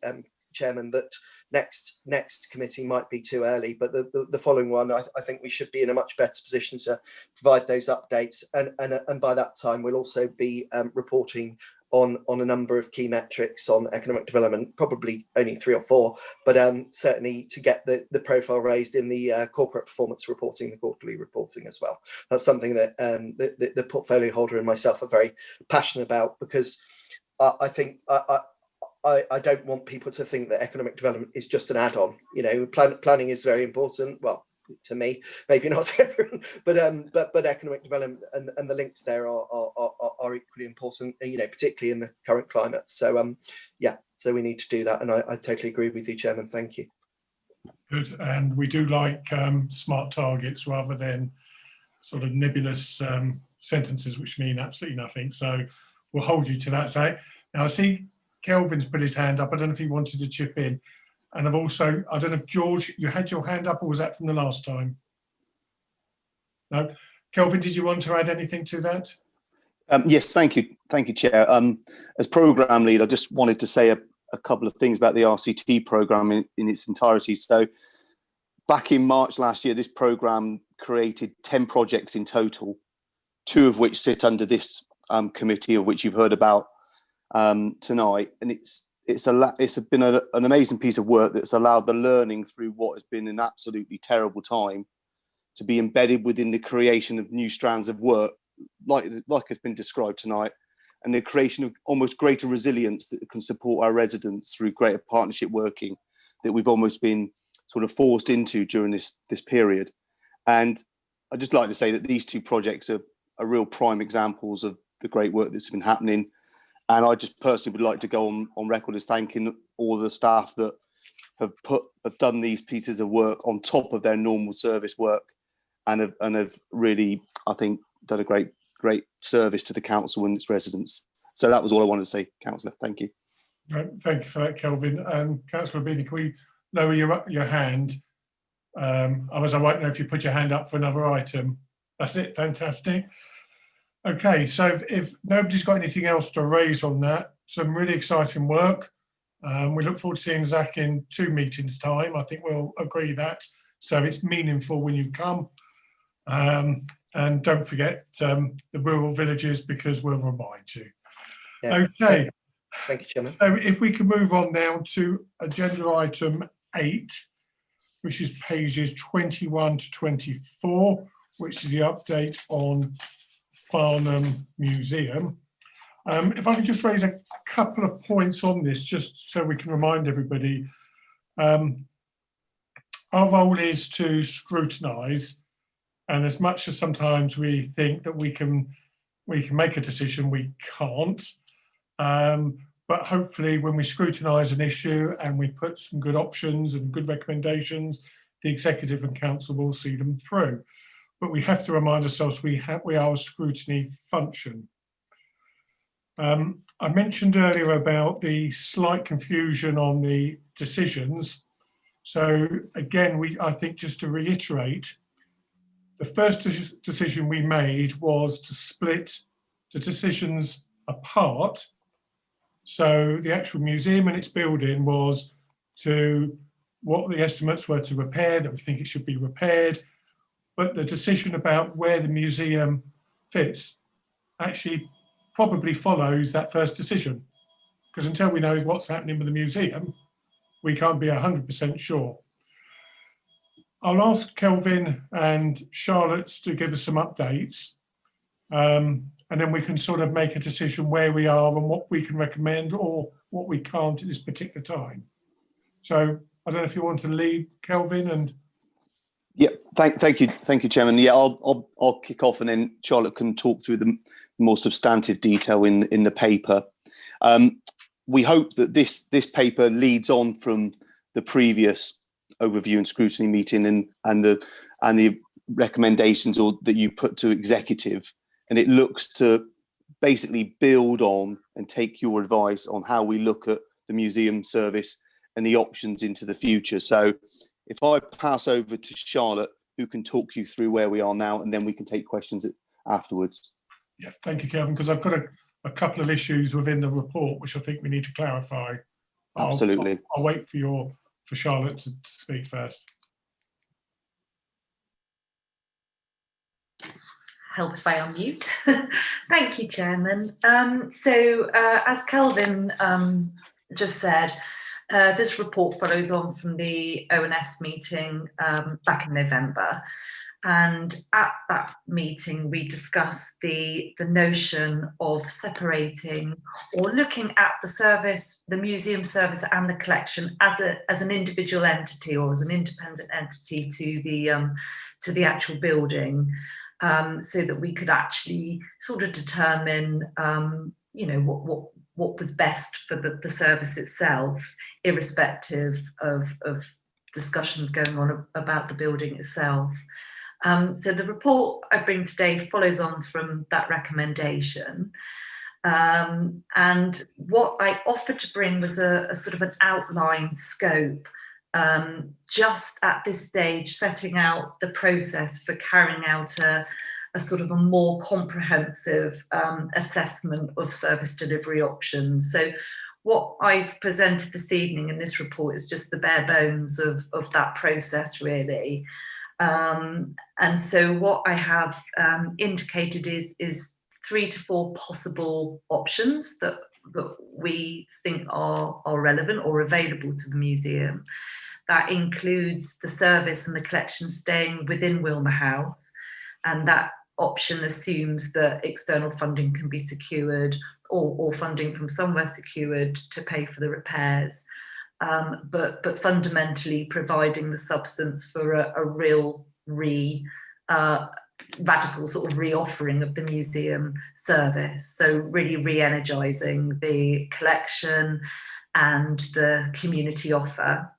Chairman, that next committee might be too early, but the following one, I think we should be in a much better position to provide those updates. And by that time, we'll also be reporting on a number of key metrics on economic development, probably only 3 or 4, but certainly to get the profile raised in the corporate performance reporting, the quarterly reporting as well. That's something that the portfolio holder and myself are very passionate about, because I think I don't want people to think that economic development is just an add-on. Planning is very important. Well, to me, maybe not to everyone, but economic development and the links there are equally important, particularly in the current climate. So so we need to do that, and I totally agree with you, Chairman. Thank you. Good, and we do like smart targets rather than sort of nebulous sentences which mean absolutely nothing. So we'll hold you to that. So now I see Kelvin's put his hand up. I don't know if he wanted to chip in. And I've also, I don't know if George, you had your hand up, or was that from the last time? No. Kelvin, did you want to add anything to that? Yes, thank you, Chair. As programme lead, I just wanted to say a couple of things about the RCT programme in its entirety. So back in March last year, this programme created 10 projects in total, 2 of which sit under this committee, of which you've heard about tonight. And it's been an amazing piece of work that's allowed the learning through what has been an absolutely terrible time to be embedded within the creation of new strands of work, like has been described tonight, and the creation of almost greater resilience that can support our residents through greater partnership working that we've almost been sort of forced into during this period. And I'd just like to say that these 2 projects are real prime examples of the great work that's been happening. And I just personally would like to go on record as thanking all the staff that have done these pieces of work on top of their normal service work, and have really, I think, done a great service to the council and its residents. So that was all I wanted to say, Councillor. Thank you. Right, thank you for that, Kelvin. Councillor Beattie, can we lower your hand? Otherwise, I won't know if you put your hand up for another item. That's it. Fantastic. Okay, so if nobody's got anything else to raise on that, some really exciting work. We look forward to seeing Zach in 2 meetings' time. I think we'll agree that. So it's meaningful when you come. And don't forget the rural villages, because we'll remind you. Yeah. Okay. Thank you, Chairman. So if we can move on now to agenda item 8, which is pages 21 to 24, which is the update on Farnham Museum. If I could just raise a couple of points on this, just so we can remind everybody. Our role is to scrutinise, and as much as sometimes we think that we can make a decision, we can't. But hopefully when we scrutinise an issue and we put some good options and good recommendations, the executive and council will see them through. But we have to remind ourselves we are a scrutiny function. I mentioned earlier about the slight confusion on the decisions. So again, I think just to reiterate, the first decision we made was to split the decisions apart. So the actual museum and its building was to what the estimates were to repair, that we think it should be repaired, but the decision about where the museum fits actually probably follows that first decision, because until we know what's happening with the museum, we can't be 100% sure. I'll ask Kelvin and Charlotte to give us some updates, and then we can sort of make a decision where we are and what we can recommend or what we can't at this particular time. So I don't know if you want to lead, Kelvin, and yeah, thank you, Chairman. Yeah, I'll kick off, and then Charlotte can talk through the more substantive detail in the paper. We hope that this paper leads on from the previous overview and scrutiny meeting and the recommendations that you put to executive, and it looks to basically build on and take your advice on how we look at the museum service and the options into the future. So if I pass over to Charlotte, who can talk you through where we are now, and then we can take questions afterwards. Yeah, thank you, Kelvin, because I've got a couple of issues within the report which I think we need to clarify. Absolutely. I'll wait for Charlotte to speak first. Help if I unmute. Thank you, Chairman. As Kelvin just said, this report follows on from the ONS meeting back in November. And at that meeting, we discussed the notion of separating or looking at the service, the museum service and the collection as an individual entity or as an independent entity to the actual building, so that we could actually sort of determine, what was best for the service itself, irrespective of discussions going on about the building itself. So the report I bring today follows on from that recommendation. And what I offered to bring was a sort of an outline scope, just at this stage, setting out the process for carrying out a sort of a more comprehensive assessment of service delivery options. So what I've presented this evening in this report is just the bare bones of that process, really. And so what I have indicated is 3 to 4 possible options that we think are relevant or available to the museum. That includes the service and the collection staying within Wilmer House, and that option assumes that external funding can be secured or funding from somewhere secured to pay for the repairs. But fundamentally providing the substance for a real radical sort of reoffering of the museum service. So really re-energising the collection and the community offer.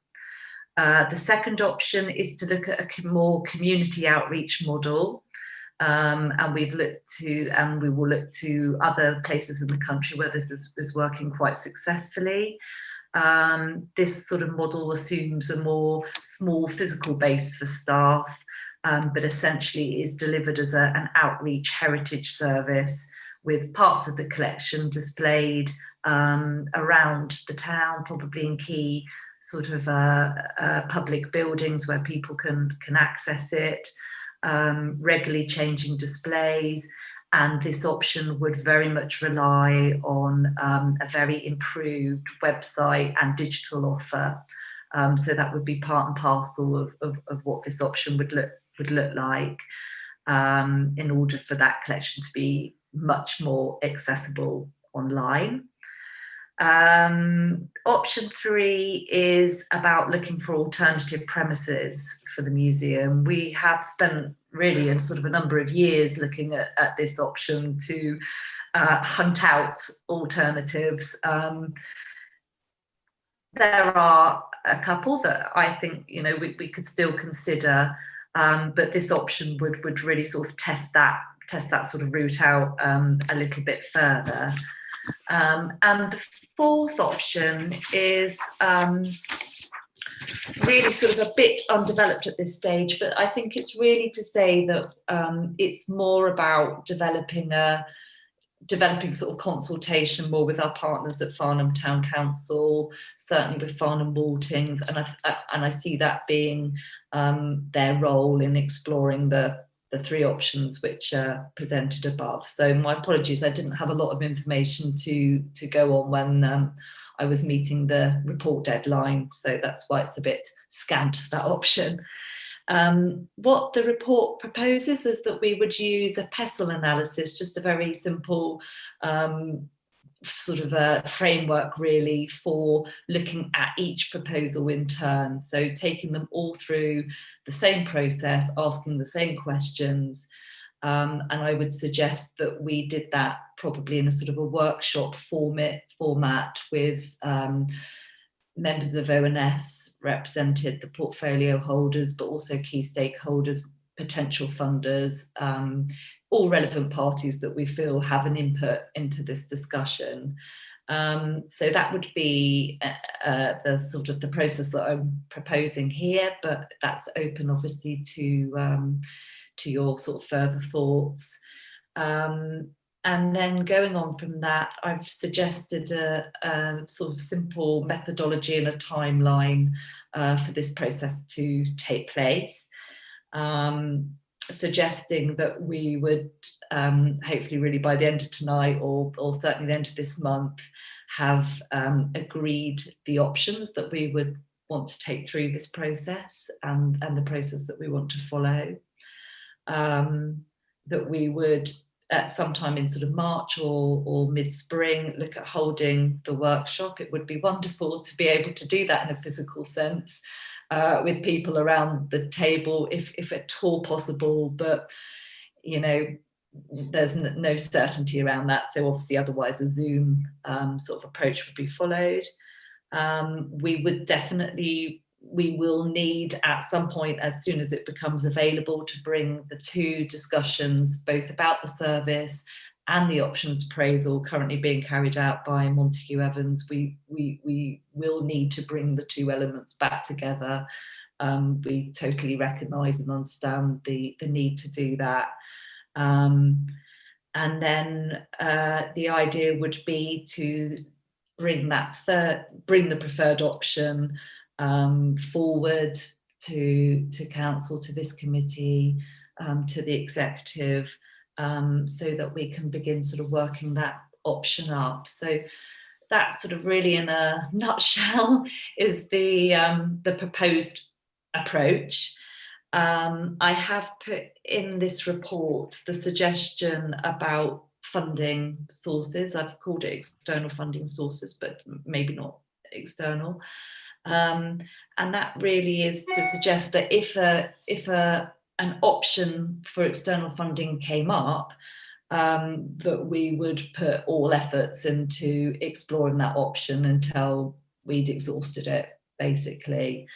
The second option is to look at a more community outreach model. And we will look to other places in the country where this is working quite successfully. This sort of model assumes a more small physical base for staff, but essentially is delivered as an outreach heritage service with parts of the collection displayed around the town, probably in key sort of public buildings where people can access it, regularly changing displays. And this option would very much rely on a very improved website and digital offer. So that would be part and parcel of what this option would look like, in order for that collection to be much more accessible online. Option 3 is about looking for alternative premises for the museum. We have spent really a sort of a number of years looking at this option to hunt out alternatives. There are a couple that I think, you know, we could still consider, but this option would really sort of test that sort of route out a little bit further. And the fourth option is really sort of a bit undeveloped at this stage, but I think it's really to say that it's more about developing sort of consultation more with our partners at Farnham Town Council, certainly with Farnham Maltings, and I see that being their role in exploring the 3 options which are presented above. So my apologies, I didn't have a lot of information to go on when I was meeting the report deadline, so that's why it's a bit scant, that option. What the report proposes is that we would use a PESTLE analysis, just a very simple sort of a framework really for looking at each proposal in turn. So taking them all through the same process, asking the same questions. And I would suggest that we did that probably in a sort of a workshop format with members of ONS represented, the portfolio holders, but also key stakeholders, potential funders, all relevant parties that we feel have an input into this discussion. So that would be the sort of the process that I'm proposing here, but that's open obviously to your sort of further thoughts. And then going on from that, I've suggested a sort of simple methodology and a timeline for this process to take place. Suggesting that we would hopefully really by the end of tonight or certainly the end of this month have agreed the options that we would want to take through this process and the process that we want to follow. That we would at sometime in sort of March or mid-spring look at holding the workshop. It would be wonderful to be able to do that in a physical sense with people around the table if at all possible, but you know, there's no certainty around that, so obviously otherwise a Zoom sort of approach would be followed. We will need at some point, as soon as it becomes available, to bring the 2 discussions both about the service and the options appraisal currently being carried out by Montague Evans. We will need to bring the 2 elements back together. We totally recognise and understand the need to do that. And then the idea would be to bring the preferred option forward to council, to this committee, to the executive, so that we can begin sort of working that option up. So that sort of really in a nutshell is the proposed approach. I have put in this report the suggestion about funding sources. I've called it external funding sources, but maybe not external. And that really is to suggest that if an option for external funding came up, that we would put all efforts into exploring that option until we'd exhausted it, basically.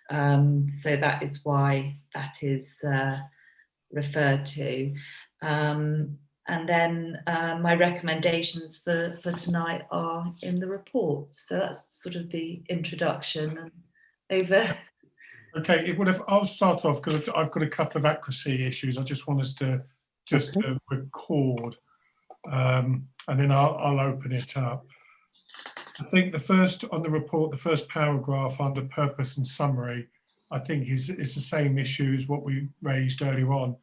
So that is why that is referred to. And then my recommendations for tonight are in the report. So that's sort of the introduction. And over. Okay, I'll start off because I've got a couple of accuracy issues. I just want us to record, and then I'll open it up. I think the first on the report, the first paragraph under purpose and summary, I think is the same issue as what we raised earlier on.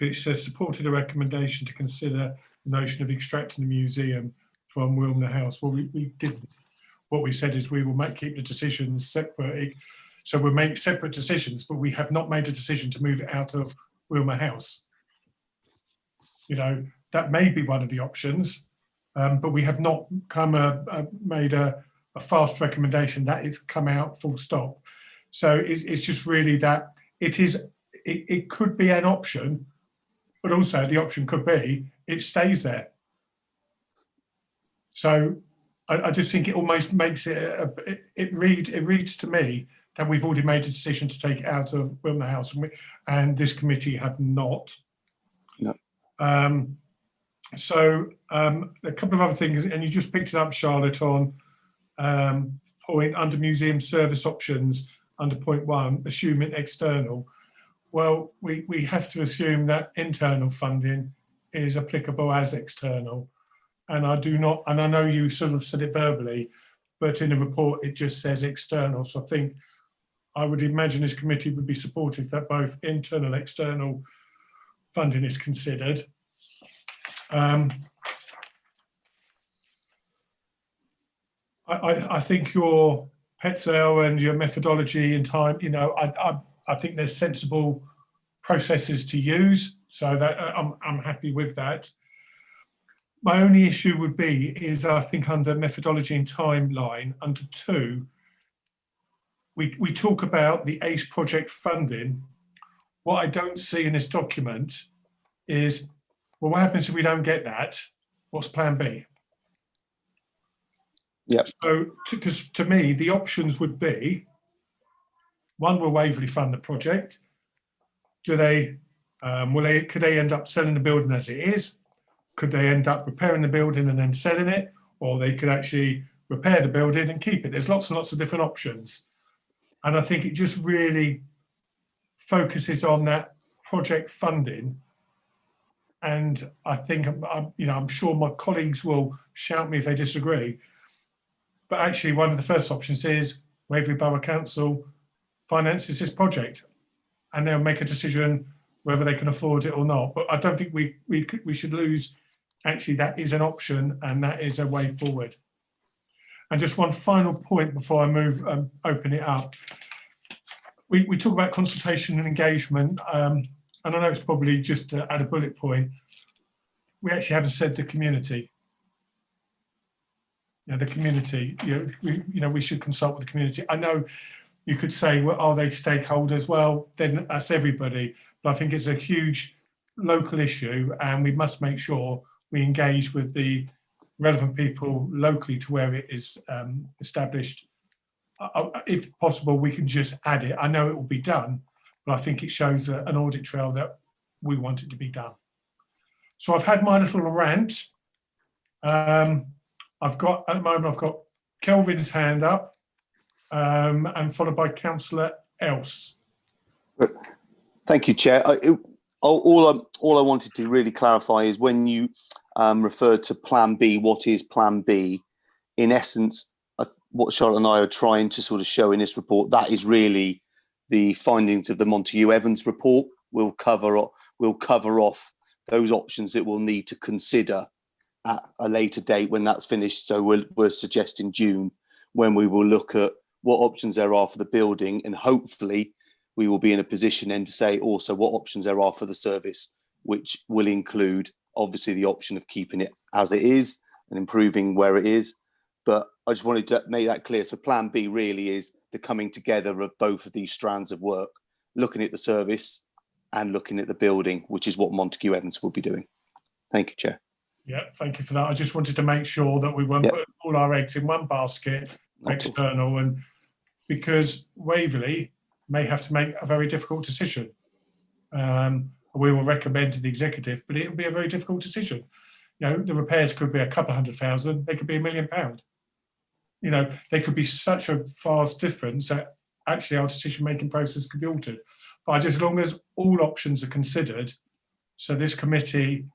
It says supported a recommendation to consider the notion of extracting the museum from Wilmer House. Well, we didn't. What we said is we will keep the decisions separate. So we'll make separate decisions, but we have not made a decision to move it out of Wilmer House. You know, that may be one of the options, but we have not made a fast recommendation that it's come out full stop. So it's just really that it could be an option, but also the option could be it stays there. So I just think it almost makes it reads to me that we've already made a decision to take it out of Wilmer House, and this committee have not. No. So a couple of other things, and you just picked it up, Charlotte, on point under museum service options under point 1, assuming external. Well, we have to assume that internal funding is applicable as external. And I do not, and I know you sort of said it verbally, but in the report it just says external. So I think I would imagine this committee would be supportive that both internal and external funding is considered. I think your PETSEL and your methodology in time, you know, I think there's sensible processes to use, so that I'm happy with that. My only issue would be is I think under methodology and timeline, under 2, we talk about the ACE project funding. What I don't see in this document is, well, what happens if we don't get that? What's plan B? Yep. So, because to me, the options would be, 1, will Waverley fund the project? Do they, could they end up selling the building as it is? Could they end up repairing the building and then selling it? Or they could actually repair the building and keep it. There's lots and lots of different options. And I think it just really focuses on that project funding. And I think, I'm sure my colleagues will shout me if they disagree. But actually, one of the first options is Waverley Borough Council finances this project, and they'll make a decision whether they can afford it or not. But I don't think we should lose. Actually, that is an option, and that is a way forward. And just one final point before I move, open it up. We talk about consultation and engagement, and I know it's probably just to add a bullet point. We actually haven't said the community. The community. We should consult with the community. I know you could say, well, are they stakeholders? Well, then that's everybody. But I think it's a huge local issue, and we must make sure we engage with the relevant people locally to where it is established. If possible, we can just add it. I know it will be done, but I think it shows an audit trail that we want it to be done. So I've had my little rant. I've got Kelvin's hand up, and followed by Councillor Else. Thank you, Chair. All I wanted to really clarify is when you referred to Plan B, what is Plan B? In essence, what Charlotte and I are trying to sort of show in this report, that is really the findings of the Montague Evans report. We'll cover off those options that we'll need to consider at a later date when that's finished. So we're suggesting June, when we will look at what options there are for the building, and hopefully we will be in a position then to say also what options there are for the service, which will include obviously the option of keeping it as it is and improving where it is. But I just wanted to make that clear. So Plan B really is the coming together of both of these strands of work, looking at the service and looking at the building, which is what Montague Evans will be doing. Thank you, Chair. Yeah, thank you for that. I just wanted to make sure that we weren't putting all our eggs in one basket, external, and because Waverley may have to make a very difficult decision. We will recommend to the executive, but it'll be a very difficult decision. The repairs could be a couple £100,000, they could be £1 million. They could be such a vast difference that actually our decision-making process could be altered. But as long as all options are considered, so this committee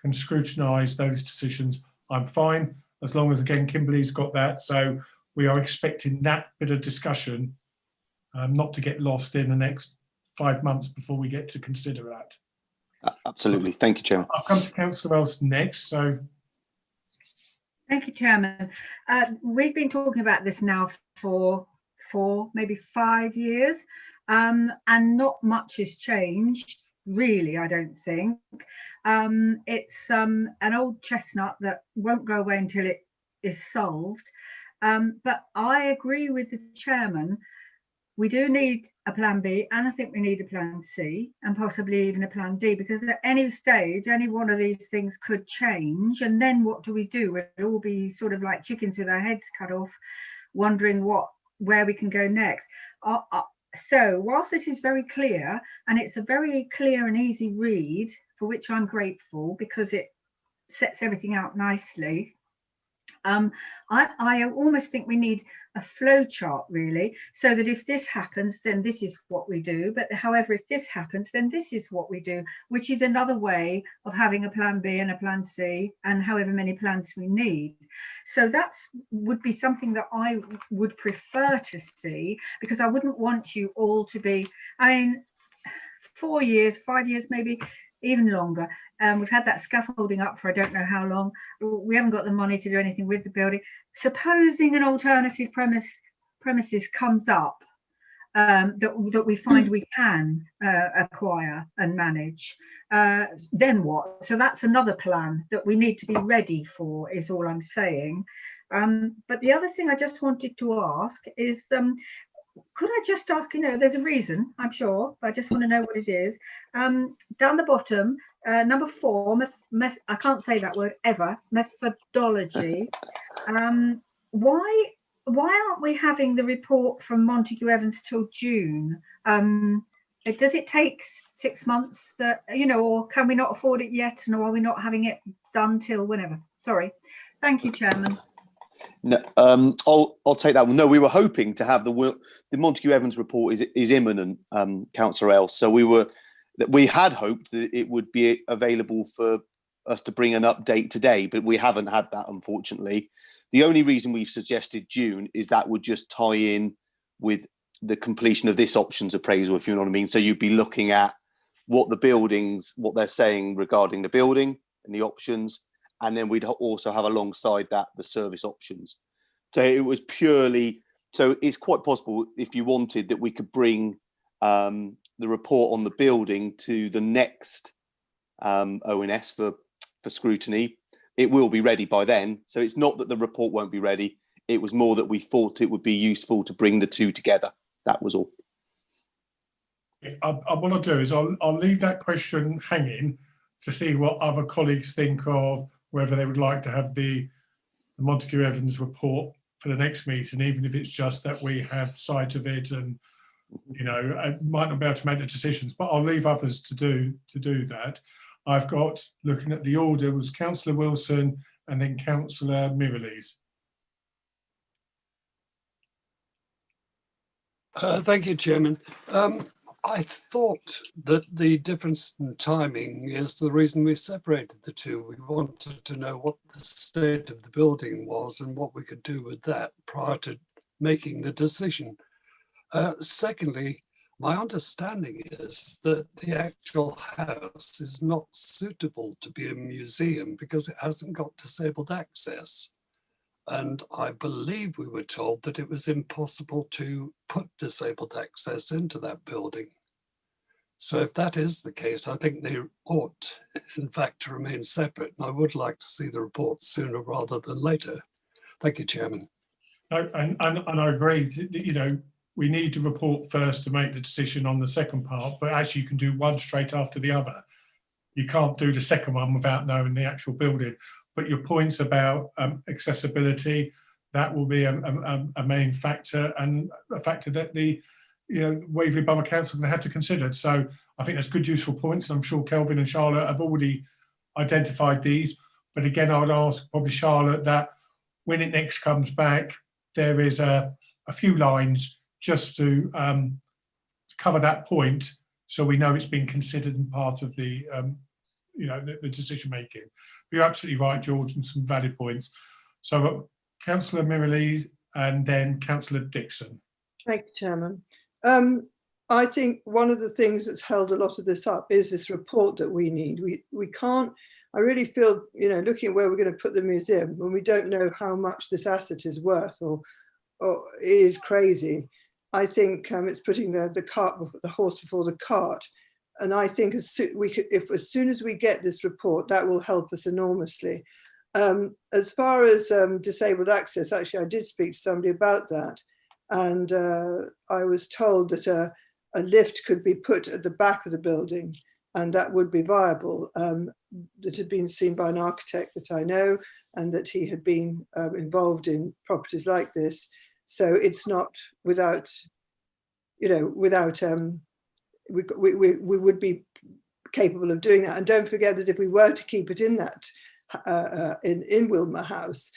can scrutinise those decisions, I'm fine, as long as, again, Kimberly's got that. So we are expecting that bit of discussion not to get lost in the next 5 months before we get to consider that. Absolutely. Thank you, Chairman. I'll come to Councillor Else next. So, thank you, Chairman. We've been talking about this now for 4, maybe 5 years, and not much has changed, really, I don't think. It's an old chestnut that won't go away until it is solved. But I agree with the chairman. We do need a plan B, and I think we need a plan C, and possibly even a plan D, because at any stage, any one of these things could change. And then what do we do? We'll all be sort of like chickens with our heads cut off, wondering where we can go next. So whilst this is very clear, and it's a very clear and easy read, for which I'm grateful because it sets everything out nicely, I almost think we need a flow chart, really, so that if this happens, then this is what we do. But however, if this happens, then this is what we do, which is another way of having a plan B and a plan C and however many plans we need. So that would be something that I would prefer to see, because I wouldn't want you all to be, I mean, 4 years, 5 years, maybe even longer. We've had that scaffolding up for I don't know how long. We haven't got the money to do anything with the building. Supposing an alternative premises comes up that we find we can acquire and manage, then what? So that's another plan that we need to be ready for, is all I'm saying. But the other thing I just wanted to ask is, could I just ask, there's a reason, I'm sure, but I just want to know what it is. Down the bottom, number 4, I can't say that word ever, methodology. Why aren't we having the report from Montague Evans till June? Does it take 6 months, or can we not afford it yet? And are we not having it done till whenever? Sorry. Thank you, Chairman. No, I'll take that one. No, we were hoping to have the Montague Evans report is imminent, Councillor Else. So we had hoped that it would be available for us to bring an update today, but we haven't had that, unfortunately. The only reason we've suggested June is that would just tie in with the completion of this options appraisal, if you know what I mean. So you'd be looking at what they're saying regarding the building and the options. And then we'd also have alongside that the service options. So it was purely, so it's quite possible if you wanted that we could bring the report on the building to the next ONS for scrutiny. It will be ready by then. So it's not that the report won't be ready. It was more that we thought it would be useful to bring the two together. That was all. What I'll do is I'll leave that question hanging to see what other colleagues think of, whether they would like to have the Montague Evans report for the next meeting, even if it's just that we have sight of it and, I might not be able to make the decisions, but I'll leave others to do that. I've got, looking at the order, was Councillor Wilson and then Councillor Mirrlees. Thank you, Chairman. I thought that the difference in timing is the reason we separated the two. We wanted to know what the state of the building was and what we could do with that prior to making the decision. Secondly, my understanding is that the actual house is not suitable to be a museum because it hasn't got disabled access. And I believe we were told that it was impossible to put disabled access into that building. So if that is the case, I think they ought, in fact, to remain separate. And I would like to see the report sooner rather than later. Thank you, Chairman. And I agree, we need to report first to make the decision on the second part, but actually you can do one straight after the other. You can't do the second one without knowing the actual building. But your points about accessibility, that will be a main factor, and a factor that the Waverley Borough Council are going to have to consider. So I think that's good, useful points, and I'm sure Kelvin and Charlotte have already identified these. But again, I would ask probably Charlotte that when it next comes back, there is a few lines just to cover that point, so we know it's been considered and part of the the decision making. You're absolutely right, George, and some valid points. So Councillor Mirrlees and then Councillor Dixon. Thank you, Chairman. I think one of the things that's held a lot of this up is this report that we need. We can't, I really feel, looking at where we're going to put the museum, when we don't know how much this asset is worth or is crazy. I think it's putting the horse before the cart. And I think as soon as we get this report, that will help us enormously. As far as disabled access, actually, I did speak to somebody about that. And I was told that a lift could be put at the back of the building, and that would be viable. That had been seen by an architect that I know, and that he had been involved in properties like this. So it's not without, we would be capable of doing that. And don't forget that if we were to keep it in that, in Wilmer House,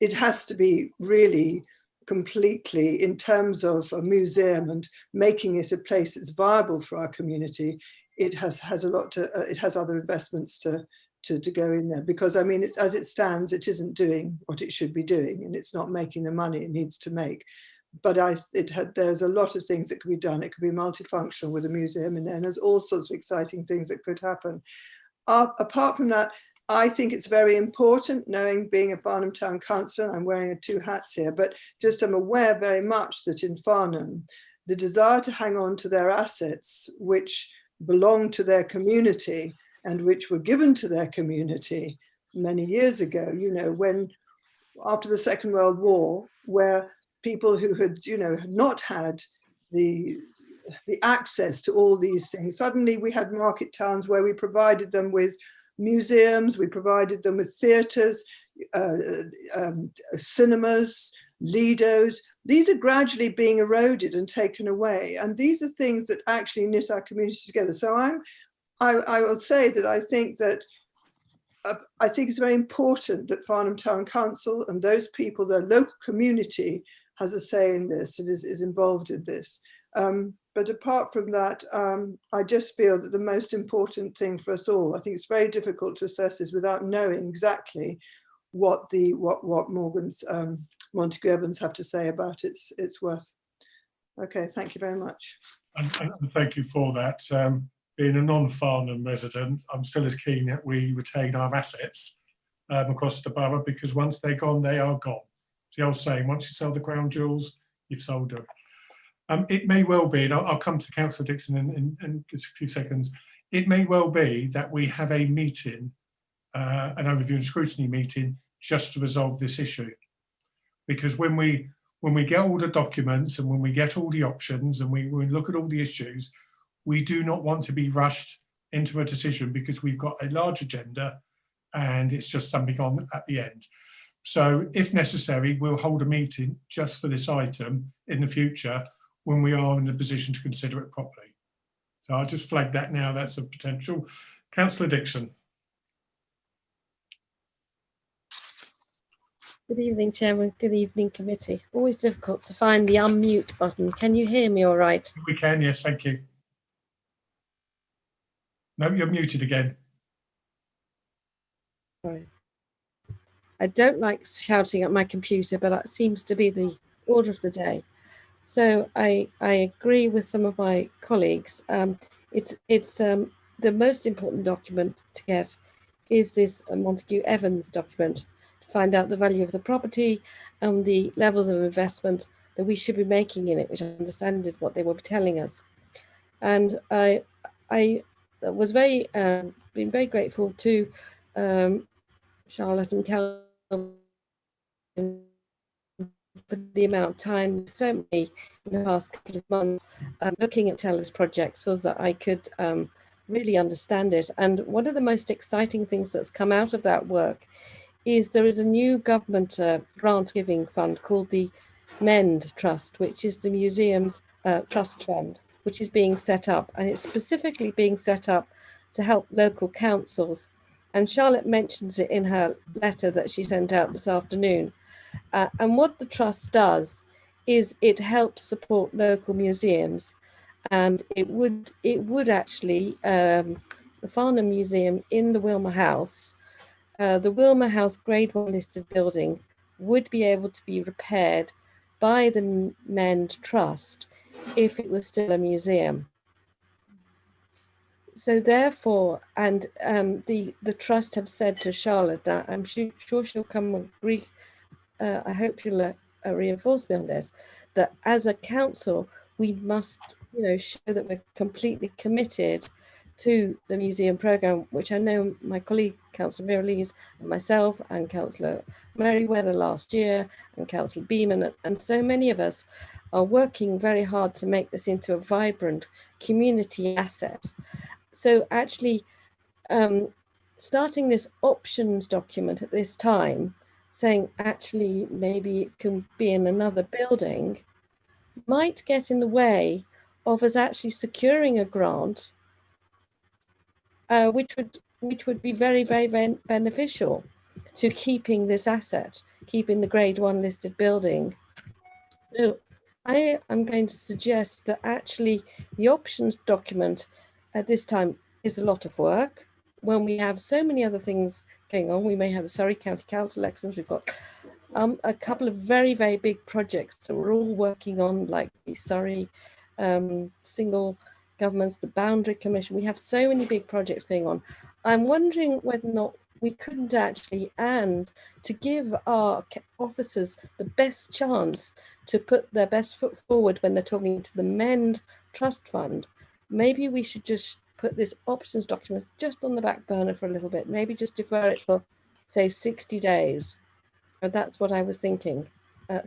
it has to be really completely, in terms of a museum and making it a place that's viable for our community. It has a lot to, it has other investments to go in there, because I mean, as it stands, it isn't doing what it should be doing, and it's not making the money it needs to make. But there's a lot of things that could be done. It could be multifunctional with a museum in there, and there's all sorts of exciting things that could happen. Apart from that, I think it's very important, knowing being a Farnham Town Councillor, I'm wearing 2 hats here, but just I'm aware very much that in Farnham, the desire to hang on to their assets, which belong to their community and which were given to their community many years ago, when after the Second World War, where people who had, had not had the access to all these things, suddenly we had market towns where we provided them with museums, we provided them with theatres, cinemas, lidos. These are gradually being eroded and taken away, and these are things that actually knit our communities together. So I would say that I think it's very important that Farnham Town Council and those people, the local community, has a say in this and is involved in this. But apart from that, I just feel that the most important thing for us all, I think it's very difficult to assess this without knowing exactly what Morgan's Montague Evans have to say about its worth. Okay, thank you very much. And thank you for that. Being a non-Farnham resident, I'm still as keen that we retain our assets across the borough, because once they're gone, they are gone. It's the old saying, once you sell the crown jewels, you've sold them. It may well be, and I'll come to Councillor Dixon in just a few seconds, it may well be that we have a meeting, an overview and scrutiny meeting, just to resolve this issue. Because when we get all the documents and when we get all the options and we look at all the issues, we do not want to be rushed into a decision, because we've got a large agenda and it's just something on at the end. So if necessary, we'll hold a meeting just for this item in the future when we are in the position to consider it properly. So I'll just flag that now, that's a potential. Councillor Dixon. Good evening, Chairman. Good evening, committee. Always difficult to find the unmute button. Can you hear me all right? We can, yes, thank you. No, you're muted again. Sorry. I don't like shouting at my computer, but that seems to be the order of the day. So I agree with some of my colleagues. It's the most important document to get is this Montague Evans document, to find out the value of the property and the levels of investment that we should be making in it, which I understand is what they will be telling us. And I was been very grateful to Charlotte and Kelvin for the amount of time spent with me in the past couple of months looking at Teller's project, so that I could really understand it. And one of the most exciting things that's come out of that work is there is a new government grant giving fund called the MEND Trust, which is the museum's trust fund, which is being set up, and it's specifically being set up to help local councils. And Charlotte mentions it in her letter that she sent out this afternoon. And what the trust does is it helps support local museums, and it would actually the Farnham Museum in the Wilmer House, the Wilmer House Grade 1 listed building would be able to be repaired by the MEND Trust if it was still a museum. So therefore, and the trust have said to Charlotte that I'm sure she'll come and agree. I hope she'll reinforce me on this, that as a council, we must you know, show that we're completely committed to the museum programme, which I know my colleague Councillor Miralise and myself and Councillor Merriweather last year and Councillor Beeman and so many of us are working very hard to make this into a vibrant community asset. So actually starting this options document at this time, saying actually maybe it can be in another building, might get in the way of us actually securing a grant, which would be very, very beneficial to keeping this asset, keeping the Grade 1 listed building. So I am going to suggest that actually the options document at this time is a lot of work. When we have so many other things going on, we may have the Surrey County Council elections, we've got a couple of very, very big projects that we're all working on, like the Surrey single governments, the Boundary Commission. We have so many big projects going on. I'm wondering whether or not we couldn't actually, and to give our officers the best chance to put their best foot forward when they're talking to the MEND Trust Fund, maybe we should just put this options document just on the back burner for a little bit, maybe just defer it for, say, 60 days. And that's what I was thinking.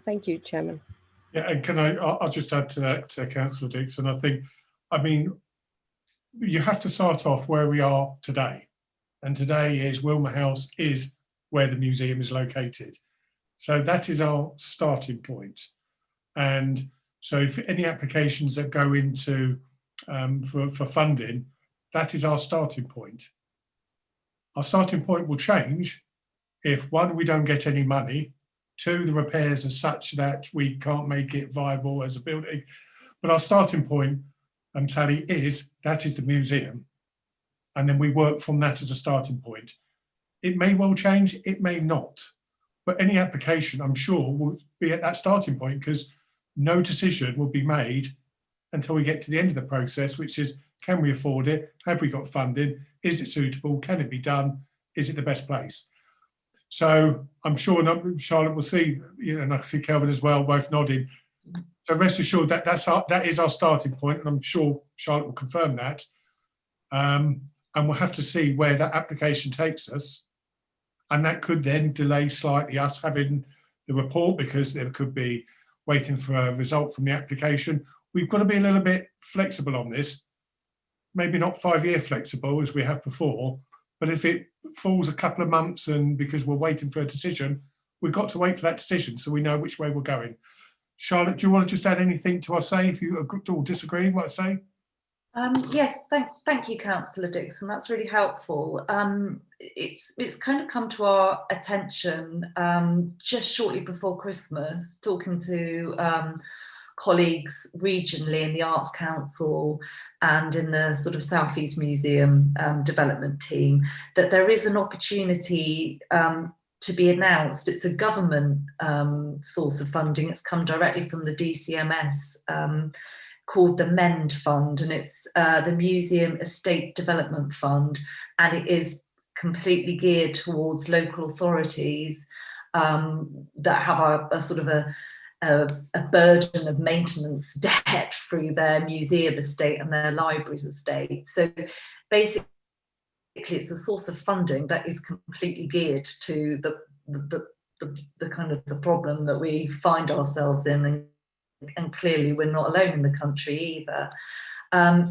Thank you, Chairman. Yeah, and I'll just add to that, Councillor Dixon. I mean, you have to start off where we are today. And today is Wilmer House is where the museum is located. So that is our starting point. And so if any applications that go into for funding, that is our starting point. Our starting point will change if, one, we don't get any money, two, the repairs are such that we can't make it viable as a building. But our starting point, Sally, that is the museum. And then we work from that as a starting point. It may well change, it may not. But any application, I'm sure, will be at that starting point, because no decision will be made until we get to the end of the process, which is, can we afford it? Have we got funding? Is it suitable? Can it be done? Is it the best place? So I'm sure Charlotte will see, and I see Kelvin as well, both nodding. So rest assured that that is our starting point, and I'm sure Charlotte will confirm that. And we'll have to see where that application takes us. And that could then delay slightly us having the report, because there could be waiting for a result from the application. We've got to be a little bit flexible on this. Maybe not 5-year flexible as we have before, but if it falls a couple of months and because we're waiting for a decision, we've got to wait for that decision so we know which way we're going. Charlotte, do you want to just add anything to what I say, if you agree or disagree with what I say? Yes, thank you, Councillor Dixon. That's really helpful. It's kind of come to our attention just shortly before Christmas, talking to colleagues regionally in the Arts Council and in the sort of South East Museum development team, that there is an opportunity to be announced. It's a government source of funding. It's come directly from the DCMS, called the MEND Fund, and it's the Museum Estate Development Fund, and it is completely geared towards local authorities that have a sort of a burden of maintenance debt through their museum estate and their libraries estate. So basically it's a source of funding that is completely geared to the kind of the problem that we find ourselves in, and clearly we're not alone in the country either.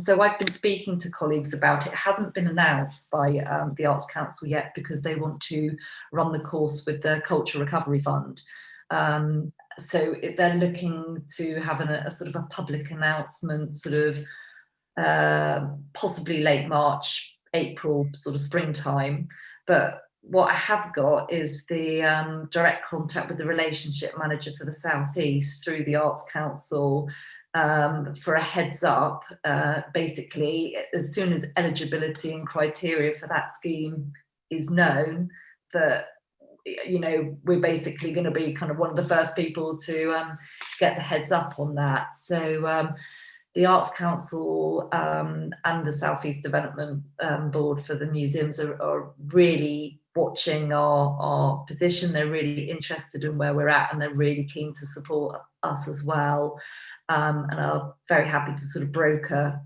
So I've been speaking to colleagues about it. It hasn't been announced by the Arts Council yet, because they want to run the course with the Culture Recovery Fund. So they're looking to have a sort of a public announcement, sort of possibly late March, April, sort of springtime. But what I have got is the direct contact with the relationship manager for the South East through the Arts Council for a heads up. Basically, as soon as eligibility and criteria for that scheme is known, that we're basically going to be kind of one of the first people to get the heads up on that. So the Arts Council and the South East Development Board for the museums are really watching our position. They're really interested in where we're at, and they're really keen to support us as well. and are very happy to sort of broker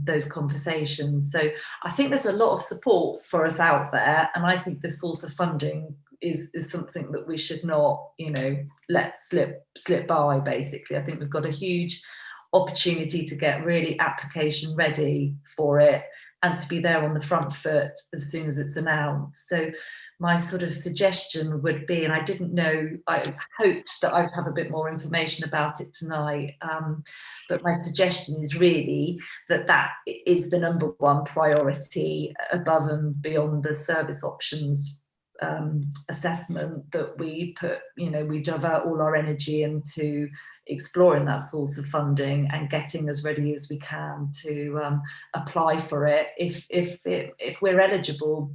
those conversations. So I think there's a lot of support for us out there, and I think this source of funding is something that we should not, you know, let slip by. Basically, I think we've got a huge opportunity to get really application ready for it and to be there on the front foot as soon as it's announced. So my sort of suggestion would be, and I didn't know, I hoped that I'd have a bit more information about it tonight, but my suggestion is really that is the #1 priority above and beyond the service options assessment, that we put, you know, we divert all our energy into exploring that source of funding and getting as ready as we can to apply for it if we're eligible,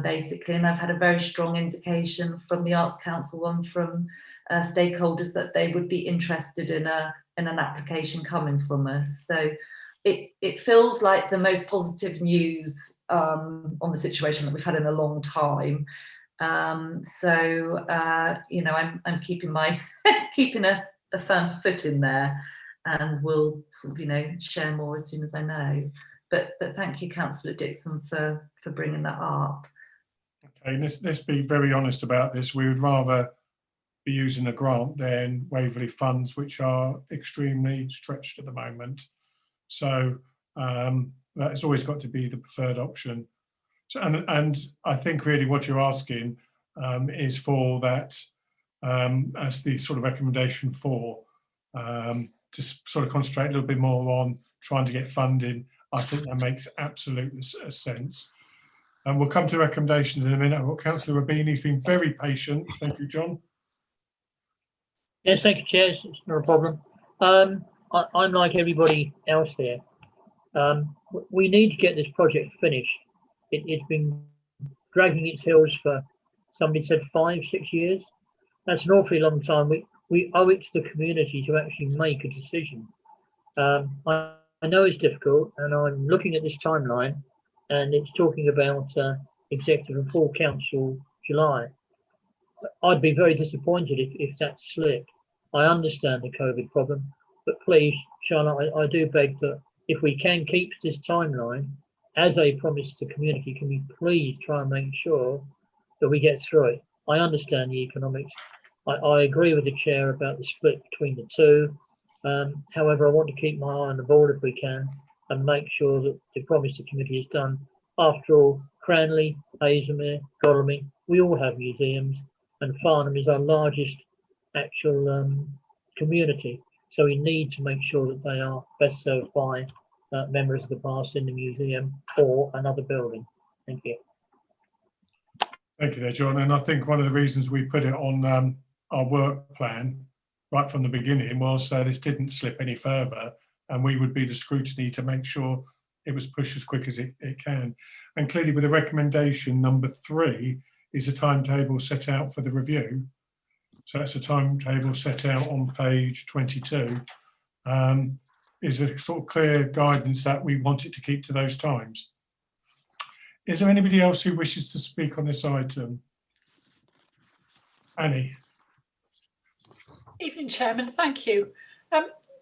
basically. And I've had a very strong indication from the Arts Council and from stakeholders that they would be interested in an application coming from us. So it feels like the most positive news on the situation that we've had in a long time. You know, I'm keeping my keeping a firm foot in there, and we'll sort of, you know, share more as soon as I know. But thank you, Councillor Dixon, for bringing that up. Okay, let's be very honest about this. We would rather be using a grant than Waverley funds, which are extremely stretched at the moment. So that's always got to be the preferred option. So, and I think really what you're asking is for that as the sort of recommendation for to sort of concentrate a little bit more on trying to get funding. I think that makes absolute sense. And we'll come to recommendations in a minute. Well, Councillor Rabini's been very patient. Thank you, John. Yes, thank you, Chair. It's not a problem. I'm like everybody else there. We need to get this project finished. It's been dragging its heels for, somebody said 5-6 years. That's an awfully long time. We owe it to the community to actually make a decision. I know it's difficult, and I'm looking at this timeline, and it's talking about executive and full council July. I'd be very disappointed if that slipped. I understand the COVID problem, but please, Charlotte, I do beg that if we can keep this timeline as a promise to the community, can we please try and make sure that we get through it? I understand the economics. I agree with the Chair about the split between the two. However, I want to keep my eye on the ball if we can and make sure that the promise to the community is done. After all, Cranley, Hazelmere, Godalming, we all have museums, and Farnham is our largest actual community. So we need to make sure that they are best served by members of the past in the museum or another building. Thank you. Thank you there, John. And I think one of the reasons we put it on our work plan right from the beginning was this didn't slip any further, and we would be the scrutiny to make sure it was pushed as quick as it can. And clearly with the recommendation #3 is a timetable set out for the review. So that's a timetable set out on page 22. Is a sort of clear guidance that we wanted to keep to those times. Is there anybody else who wishes to speak on this item? Annie. Evening, Chairman. Thank you.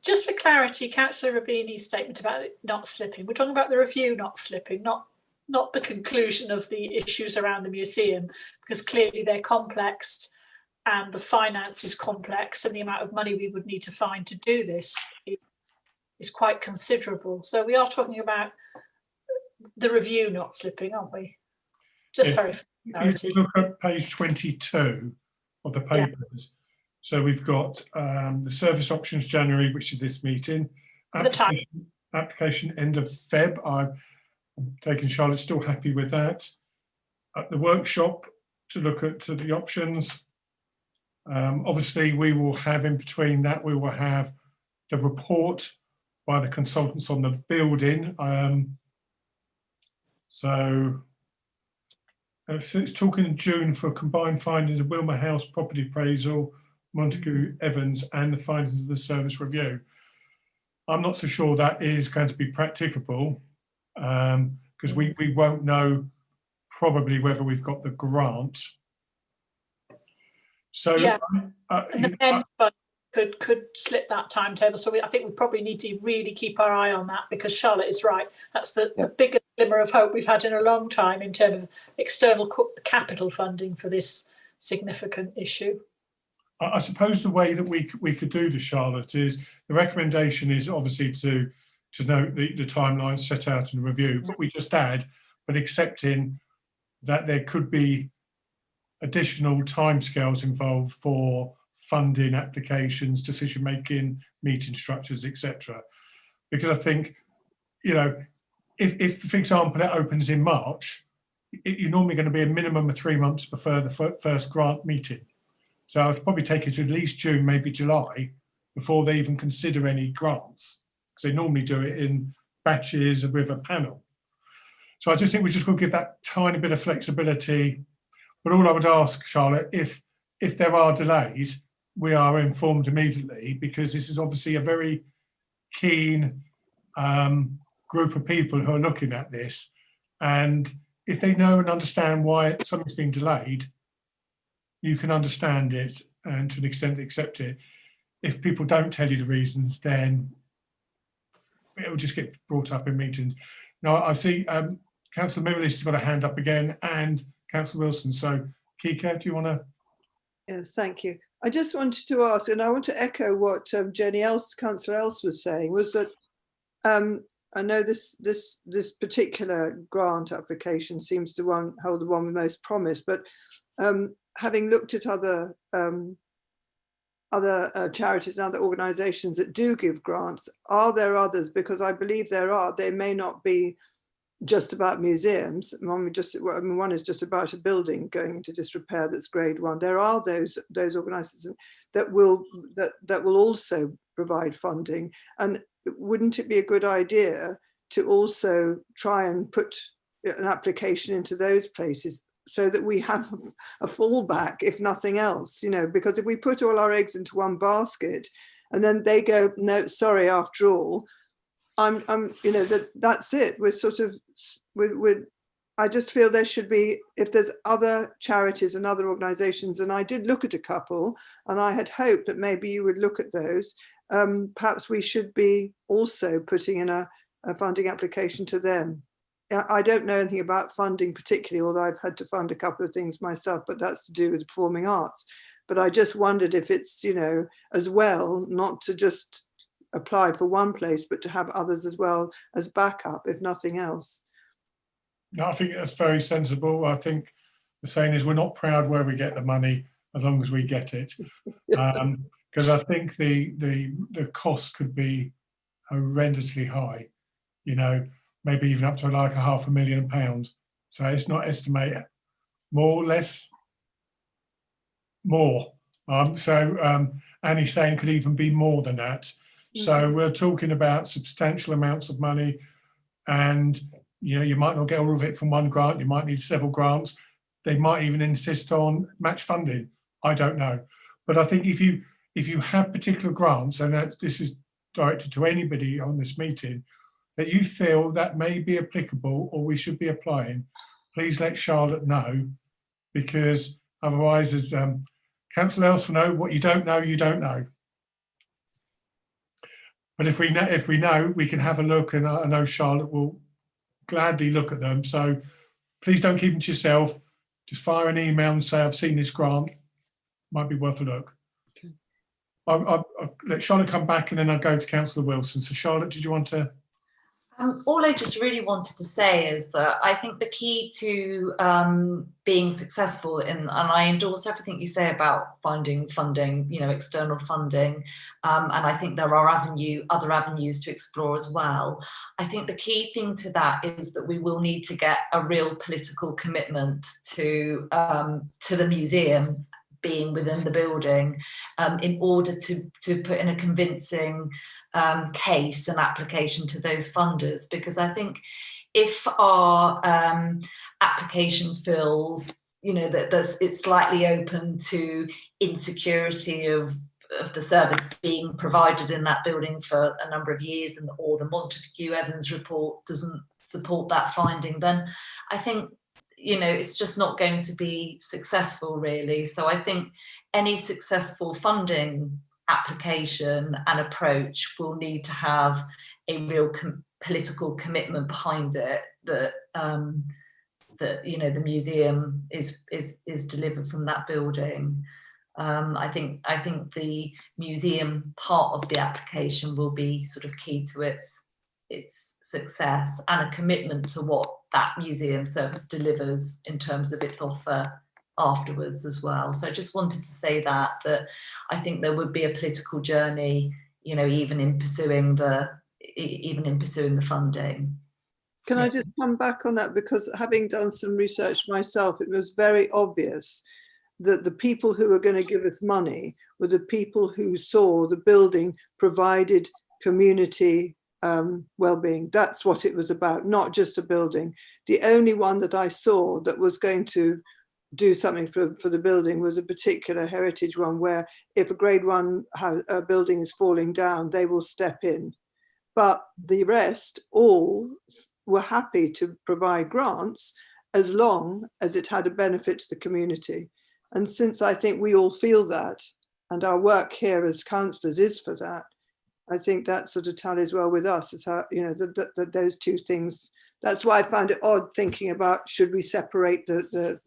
Just for clarity, Councillor Rabini's statement about it not slipping, we're talking about the review not slipping, not the conclusion of the issues around the museum, because clearly they're complex and the finance is complex, and the amount of money we would need to find to do this is quite considerable. So we are talking about the review not slipping, aren't we? Just Yes. sorry for clarity. If you look at page 22 of the papers, so we've got the service options January, which is this meeting. Application end of Feb. I'm taking Charlotte, still happy with that. At the workshop to look at the options. Obviously, we will have in between that, we will have the report by the consultants on the building. So it's talking in June for combined findings of Wilmer House property appraisal, Montague Evans, and the findings of the service review. I'm not so sure that is going to be practicable because we won't know probably whether we've got the grant. So yeah. And the could slip that timetable. So I think we probably need to really keep our eye on that, because Charlotte is right. That's the biggest glimmer of hope we've had in a long time in terms of external capital funding for this significant issue. I suppose the way that we could do this, Charlotte, is the recommendation is obviously to note the timeline set out in the review, but we just add, but accepting that there could be additional timescales involved for funding applications, decision making, meeting structures, etc. Because I think, you know, if for example it opens in March, you're normally going to be a minimum of 3 months before the first grant meeting. So I'd probably take it to at least June, maybe July, before they even consider any grants, because they normally do it in batches with a panel. So I just think we just got to give that tiny bit of flexibility. But all I would ask, Charlotte, if there are delays, we are informed immediately, because this is obviously a very keen group of people who are looking at this. And if they know and understand why something's been delayed, you can understand it and to an extent accept it. If people don't tell you the reasons, then it'll just get brought up in meetings. Now I see Councillor Mirrlees has got a hand up again, and Councillor Wilson. So Kika, do you want to? Yes, thank you. I just wanted to ask, and I want to echo what Councillor Else was saying, was that I know this particular grant application seems to hold the one with most promise, but having looked at other charities and other organisations that do give grants, are there others? Because I believe there are. They may not be just about museums. One is just about a building going into disrepair that's grade 1. There are those organisations that will also provide funding. And wouldn't it be a good idea to also try and put an application into those places, so that we have a fallback, if nothing else, you know? Because if we put all our eggs into one basket and then they go, no, sorry, after all, you know, that's it. We're sort of, I just feel there should be, if there's other charities and other organisations, and I did look at a couple, and I had hoped that maybe you would look at those. Perhaps we should be also putting in a funding application to them. I don't know anything about funding particularly, although I've had to fund a couple of things myself, but that's to do with the performing arts. But I just wondered if it's, you know, as well, not to just apply for one place, but to have others as well as backup, if nothing else. No, I think that's very sensible. I think the saying is, we're not proud where we get the money as long as we get it. Because I think the cost could be horrendously high, you know, maybe even up to like £500,000. So it's not estimated, more or less, more. Annie's saying could even be more than that. So we're talking about substantial amounts of money, and you know, you might not get all of it from one grant. You might need several grants. They might even insist on match funding. I don't know, but I think if you have particular grants, and this is directed to anybody on this meeting, that you feel that may be applicable or we should be applying, please let Charlotte know, because otherwise, as Councillor Else will know, what you don't know, you don't know. But if we know, we can have a look, and I know Charlotte will gladly look at them. So please don't keep them to yourself. Just fire an email and say, I've seen this grant, might be worth a look. Okay. I'll let Charlotte come back, and then I'll go to Councillor Wilson. So Charlotte, did you want to? All I just really wanted to say is that I think the key to being successful and I endorse everything you say about finding funding, you know, external funding, and I think there are other avenues to explore as well. I think the key thing to that is that we will need to get a real political commitment to the museum being within the building in order to put in a convincing case and application to those funders, because I think if our application fills, you know, that it's slightly open to insecurity of the service being provided in that building for a number of years, or the Montague Evans report doesn't support that finding, then I think, you know, it's just not going to be successful, really. So I think any successful funding application and approach will need to have a real political commitment behind it, that that the museum is delivered from that building. I think the museum part of the application will be sort of key to its success, and a commitment to what that museum service delivers in terms of its offer afterwards as well. So I just wanted to say that I think there would be a political journey, even in pursuing the funding. Can I just come back on that? Because having done some research myself, it was very obvious that the people who were going to give us money were the people who saw the building provided community well-being. That's what it was about, not just a building. The only one that I saw that was going to do something for the building was a particular heritage one, where if a grade 1 building is falling down, they will step in. But the rest all were happy to provide grants as long as it had a benefit to the community. And since I think we all feel that, and our work here as councillors is for that, I think that sort of tallies well with us, is how, that those two things. That's why I find it odd thinking about, should we separate the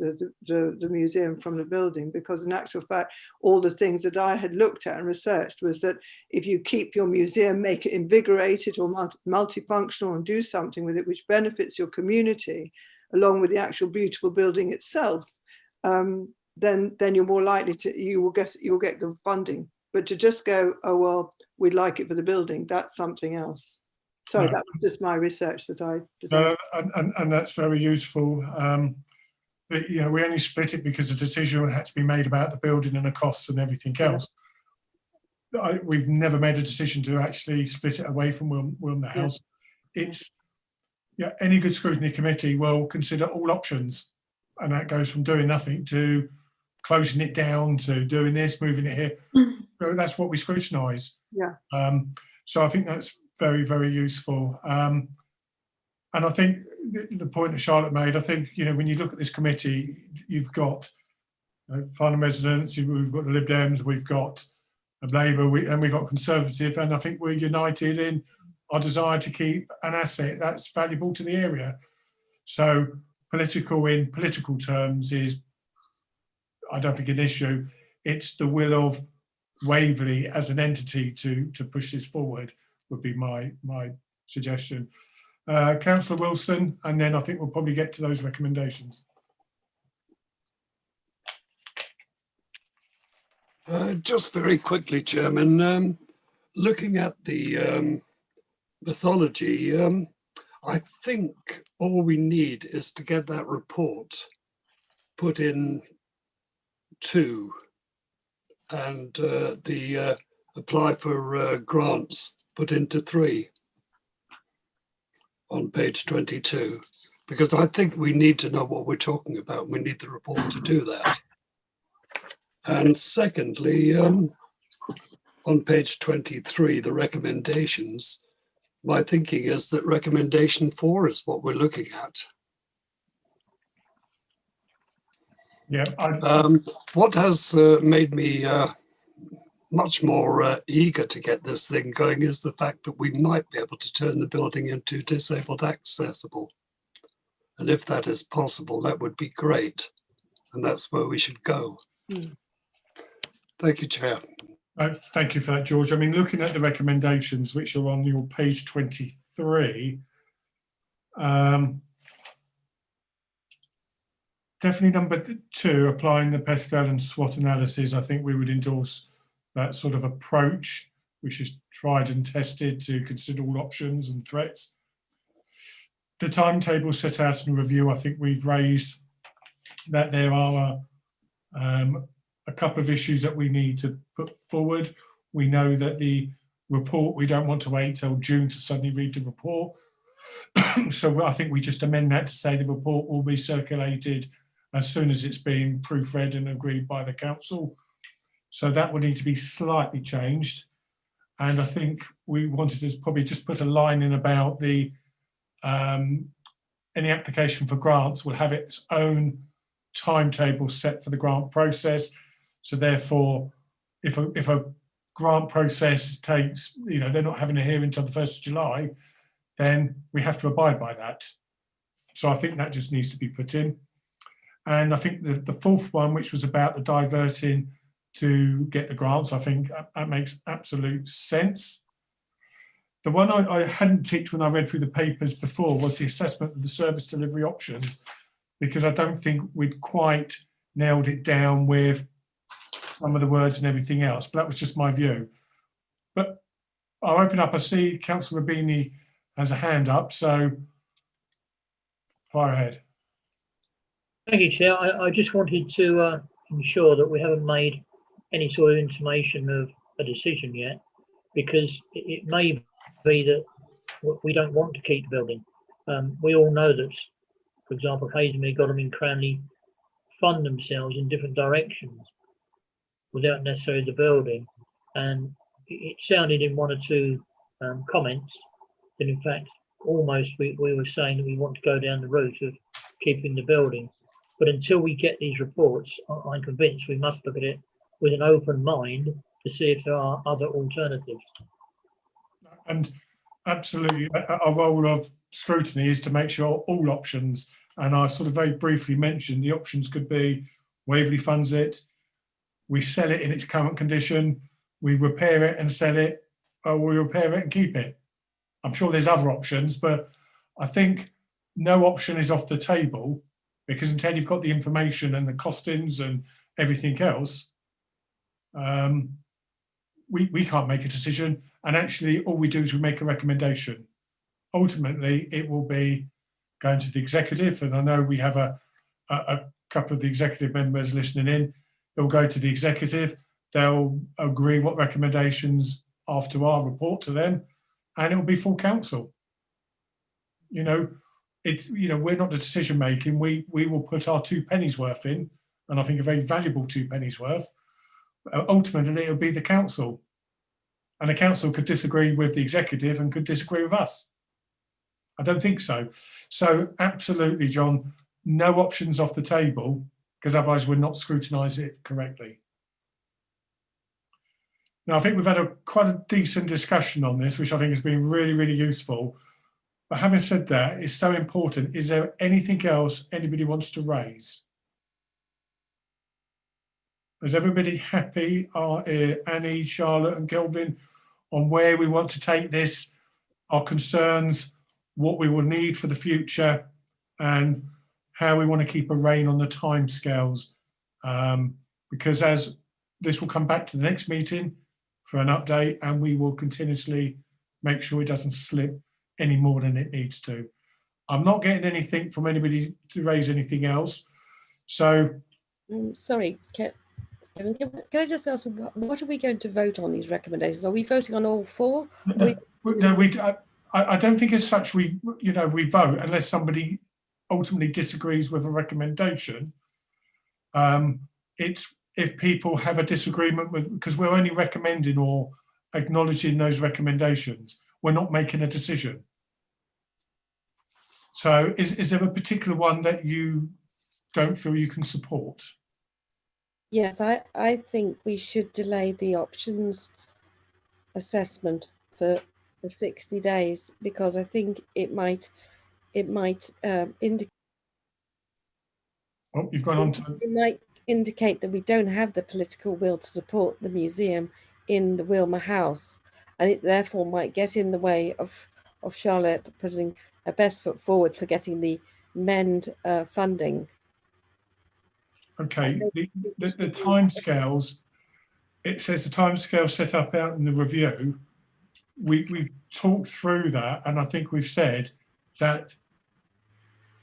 museum from the building? Because in actual fact, all the things that I had looked at and researched was that if you keep your museum, make it invigorated or multifunctional, and do something with it which benefits your community, along with the actual beautiful building itself, then you're more likely you'll get the funding. But to just go, oh well, we'd like it for the building, that's something else. So that was just my research that I did. And that's very useful. We only split it because a decision had to be made about the building and the costs and everything else. We've never made a decision to actually split it away from Wilmar House. It's any good scrutiny committee will consider all options, and that goes from doing nothing to closing it down to doing this, moving it here. That's what we scrutinise. So I think that's very, very useful. And I think the point that Charlotte made, I think, when you look at this committee, you've got Farnham residents, we've got the Lib Dems, we've got Labour, and we've got Conservative, and I think we're united in our desire to keep an asset that's valuable to the area. So political in political terms is, I don't think, an issue. It's the will of Waverley as an entity to push this forward would be my suggestion. Councillor Wilson, and then I think we'll probably get to those recommendations. Just very quickly, Chairman, looking at the mythology, I think all we need is to get that report put in 2 and the apply for grants put into 3 on page 22, because I think we need to know what we're talking about. We need the report to do that. And secondly, on page 23, the recommendations, my thinking is that recommendation 4 is what we're looking at. What has made me much more eager to get this thing going is the fact that we might be able to turn the building into disabled accessible. And if that is possible, that would be great. And that's where we should go. Thank you, Chair. Thank you for that, George. I mean, looking at the recommendations, which are on your page 23, definitely number 2, applying the Pascal and SWOT analysis. I think we would endorse that sort of approach, which is tried and tested to consider all options and threats. The timetable set out in review, I think we've raised that there are a couple of issues that we need to put forward. We know that the report, we don't want to wait till June to suddenly read the report. So I think we just amend that to say the report will be circulated as soon as it's been proofread and agreed by the council. So that will need to be slightly changed. And I think we wanted to probably just put a line in about the any application for grants will have its own timetable set for the grant process. So therefore, if a grant process takes, they're not having a hearing until the 1st of July, then we have to abide by that. So I think that just needs to be put in. And I think the fourth one, which was about the diverting to get the grants, I think that makes absolute sense. The one I hadn't ticked when I read through the papers before was the assessment of the service delivery options, because I don't think we'd quite nailed it down with some of the words and everything else, but that was just my view. But I'll open up. I see Councillor Rabini has a hand up, so fire ahead. Thank you, Chair. I just wanted to ensure that we haven't made any sort of intimation of a decision yet, because it may be that we don't want to keep the building. We all know that, for example, Hazelmere, Godalming and Cranley fund themselves in different directions without necessarily the building. And it sounded in one or two comments that, in fact, almost we were saying that we want to go down the route of keeping the building. But until we get these reports, I'm convinced we must look at it with an open mind to see if there are other alternatives. And absolutely, our role of scrutiny is to make sure all options, and I sort of very briefly mentioned the options could be Waverley funds it, we sell it in its current condition, we repair it and sell it, or we repair it and keep it. I'm sure there's other options, but I think no option is off the table, because until you've got the information and the costings and everything else, we can't make a decision. And actually, all we do is we make a recommendation. Ultimately, it will be going to the executive, and I know we have a couple of the executive members listening in. They'll go to the executive, they'll agree what recommendations after our report to them, and it'll be full council. We're not the decision making. We will put our 2 pennies worth in, and I think a very valuable 2 pennies worth. Ultimately, it'll be the council, and the council could disagree with the executive and could disagree with us. I don't think so. So absolutely, John, no options off the table, because otherwise we'll not scrutinise it correctly. Now, I think we've had quite a decent discussion on this, which I think has been really, really useful. But having said that, it's so important. Is there anything else anybody wants to raise? Is everybody happy, Annie, Charlotte and Kelvin, on where we want to take this, our concerns, what we will need for the future, and how we want to keep a rein on the timescales? Because as this will come back to the next meeting for an update, and we will continuously make sure it doesn't slip any more than it needs to. I'm not getting anything from anybody to raise anything else. So, sorry, Kevin, can I just ask, what are we going to vote on these recommendations? Are we voting on all 4? No, I don't think as such we vote unless somebody ultimately disagrees with a recommendation. It's if people have a disagreement with, because we're only recommending or acknowledging those recommendations. We're not making a decision. So is there a particular one that you don't feel you can support? Yes, I think we should delay the options assessment for 60 days, because I think it might indicate. Oh, you've gone on to. It might indicate that we don't have the political will to support the museum in the Wilmer House, and it therefore might get in the way of Charlotte putting her best foot forward for getting the MEND funding. Okay, the timescales, it says the timescale set up out in the review. We've talked through that, and I think we've said that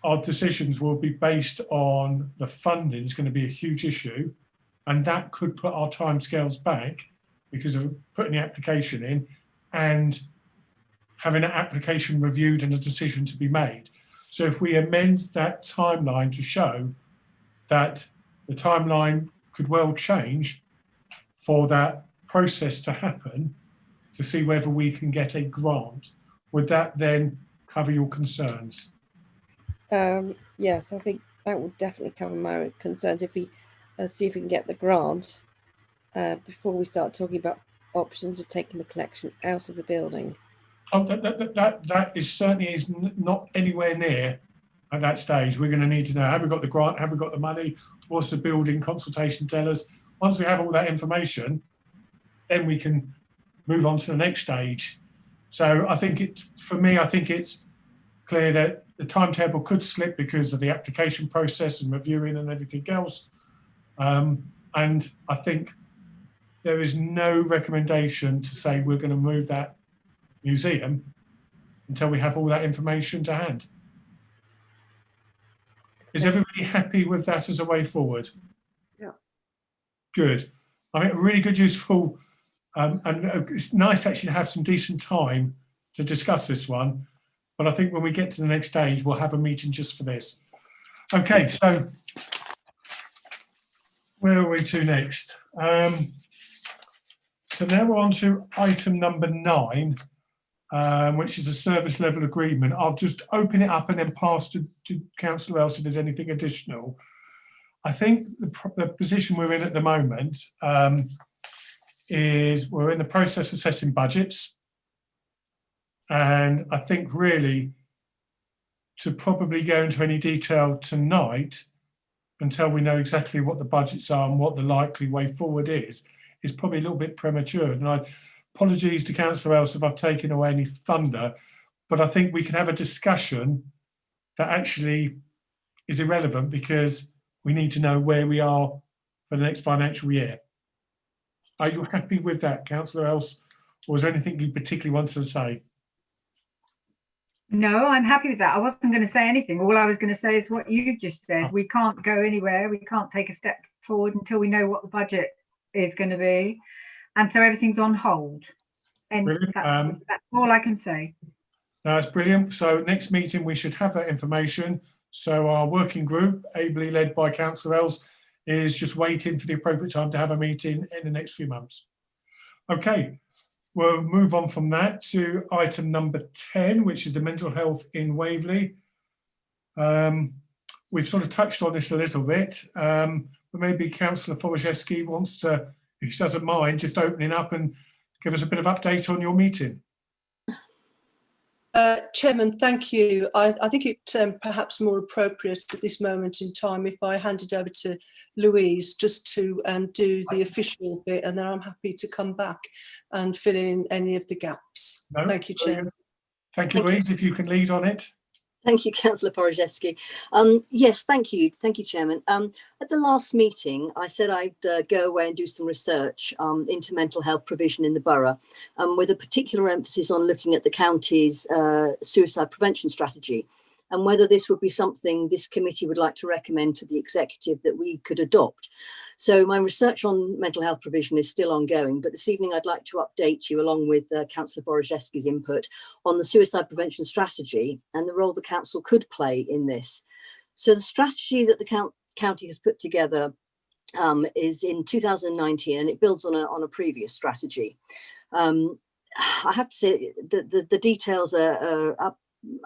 our decisions will be based on the funding is going to be a huge issue, and that could put our timescales back because of putting the application in and having an application reviewed and a decision to be made. So if we amend that timeline to show that the timeline could well change for that process to happen to see whether we can get a grant, would that then cover your concerns? Yes, I think that would definitely cover my concerns if we see if we can get the grant before we start talking about options of taking the collection out of the building? Oh, that is certainly not anywhere near at that stage. We're going to need to know, have we got the grant, have we got the money, what's the building consultation tell us? Once we have all that information, then we can move on to the next stage. So I think for me, I think it's clear that the timetable could slip because of the application process and reviewing and everything else. And I think there is no recommendation to say we're going to move that museum until we have all that information to hand. Is everybody happy with that as a way forward? Yeah. Good. I think a really good, useful, and it's nice actually to have some decent time to discuss this one. But I think when we get to the next stage, we'll have a meeting just for this. Okay, so where are we to next? So now we're on to item number 9, which is a service level agreement. I'll just open it up and then pass to Councillor Else if there's anything additional. I think the position we're in at the moment is we're in the process of setting budgets. And I think really to probably go into any detail tonight until we know exactly what the budgets are and what the likely way forward is probably a little bit premature. And apologies to Councillor Else if I've taken away any thunder, but I think we can have a discussion that actually is irrelevant because we need to know where we are for the next financial year. Are you happy with that, Councillor Else, or is there anything you particularly want to say? No, I'm happy with that. I wasn't going to say anything. All I was going to say is what you just said. We can't go anywhere. We can't take a step forward until we know what the budget is going to be. And so everything's on hold. And that's all I can say. That's brilliant. So next meeting, we should have that information. So our working group, ably led by Councillor Else, is just waiting for the appropriate time to have a meeting in the next few months. Okay. We'll move on from that to item number 10, which is the mental health in Waverley. We've sort of touched on this a little bit, but maybe Councillor Foraszewski wants to, if he doesn't mind, just opening up and give us a bit of update on your meeting. Chairman, thank you. I think it perhaps more appropriate at this moment in time if I hand it over to Louise just to do the official bit, and then I'm happy to come back and fill in any of the gaps. No, thank you, Chairman. Thank you, Louise, if you can lead on it. Thank you, Councillor Foraszewski. Yes, thank you, Chairman. At the last meeting, I said I'd go away and do some research into mental health provision in the borough, with a particular emphasis on looking at the county's suicide prevention strategy and whether this would be something this committee would like to recommend to the executive that we could adopt. So my research on mental health provision is still ongoing, but this evening I'd like to update you along with Councillor Foraszewski's input on the suicide prevention strategy and the role the council could play in this. So the strategy that the county has put together is in 2019 and it builds on a previous strategy. I have to say that the details are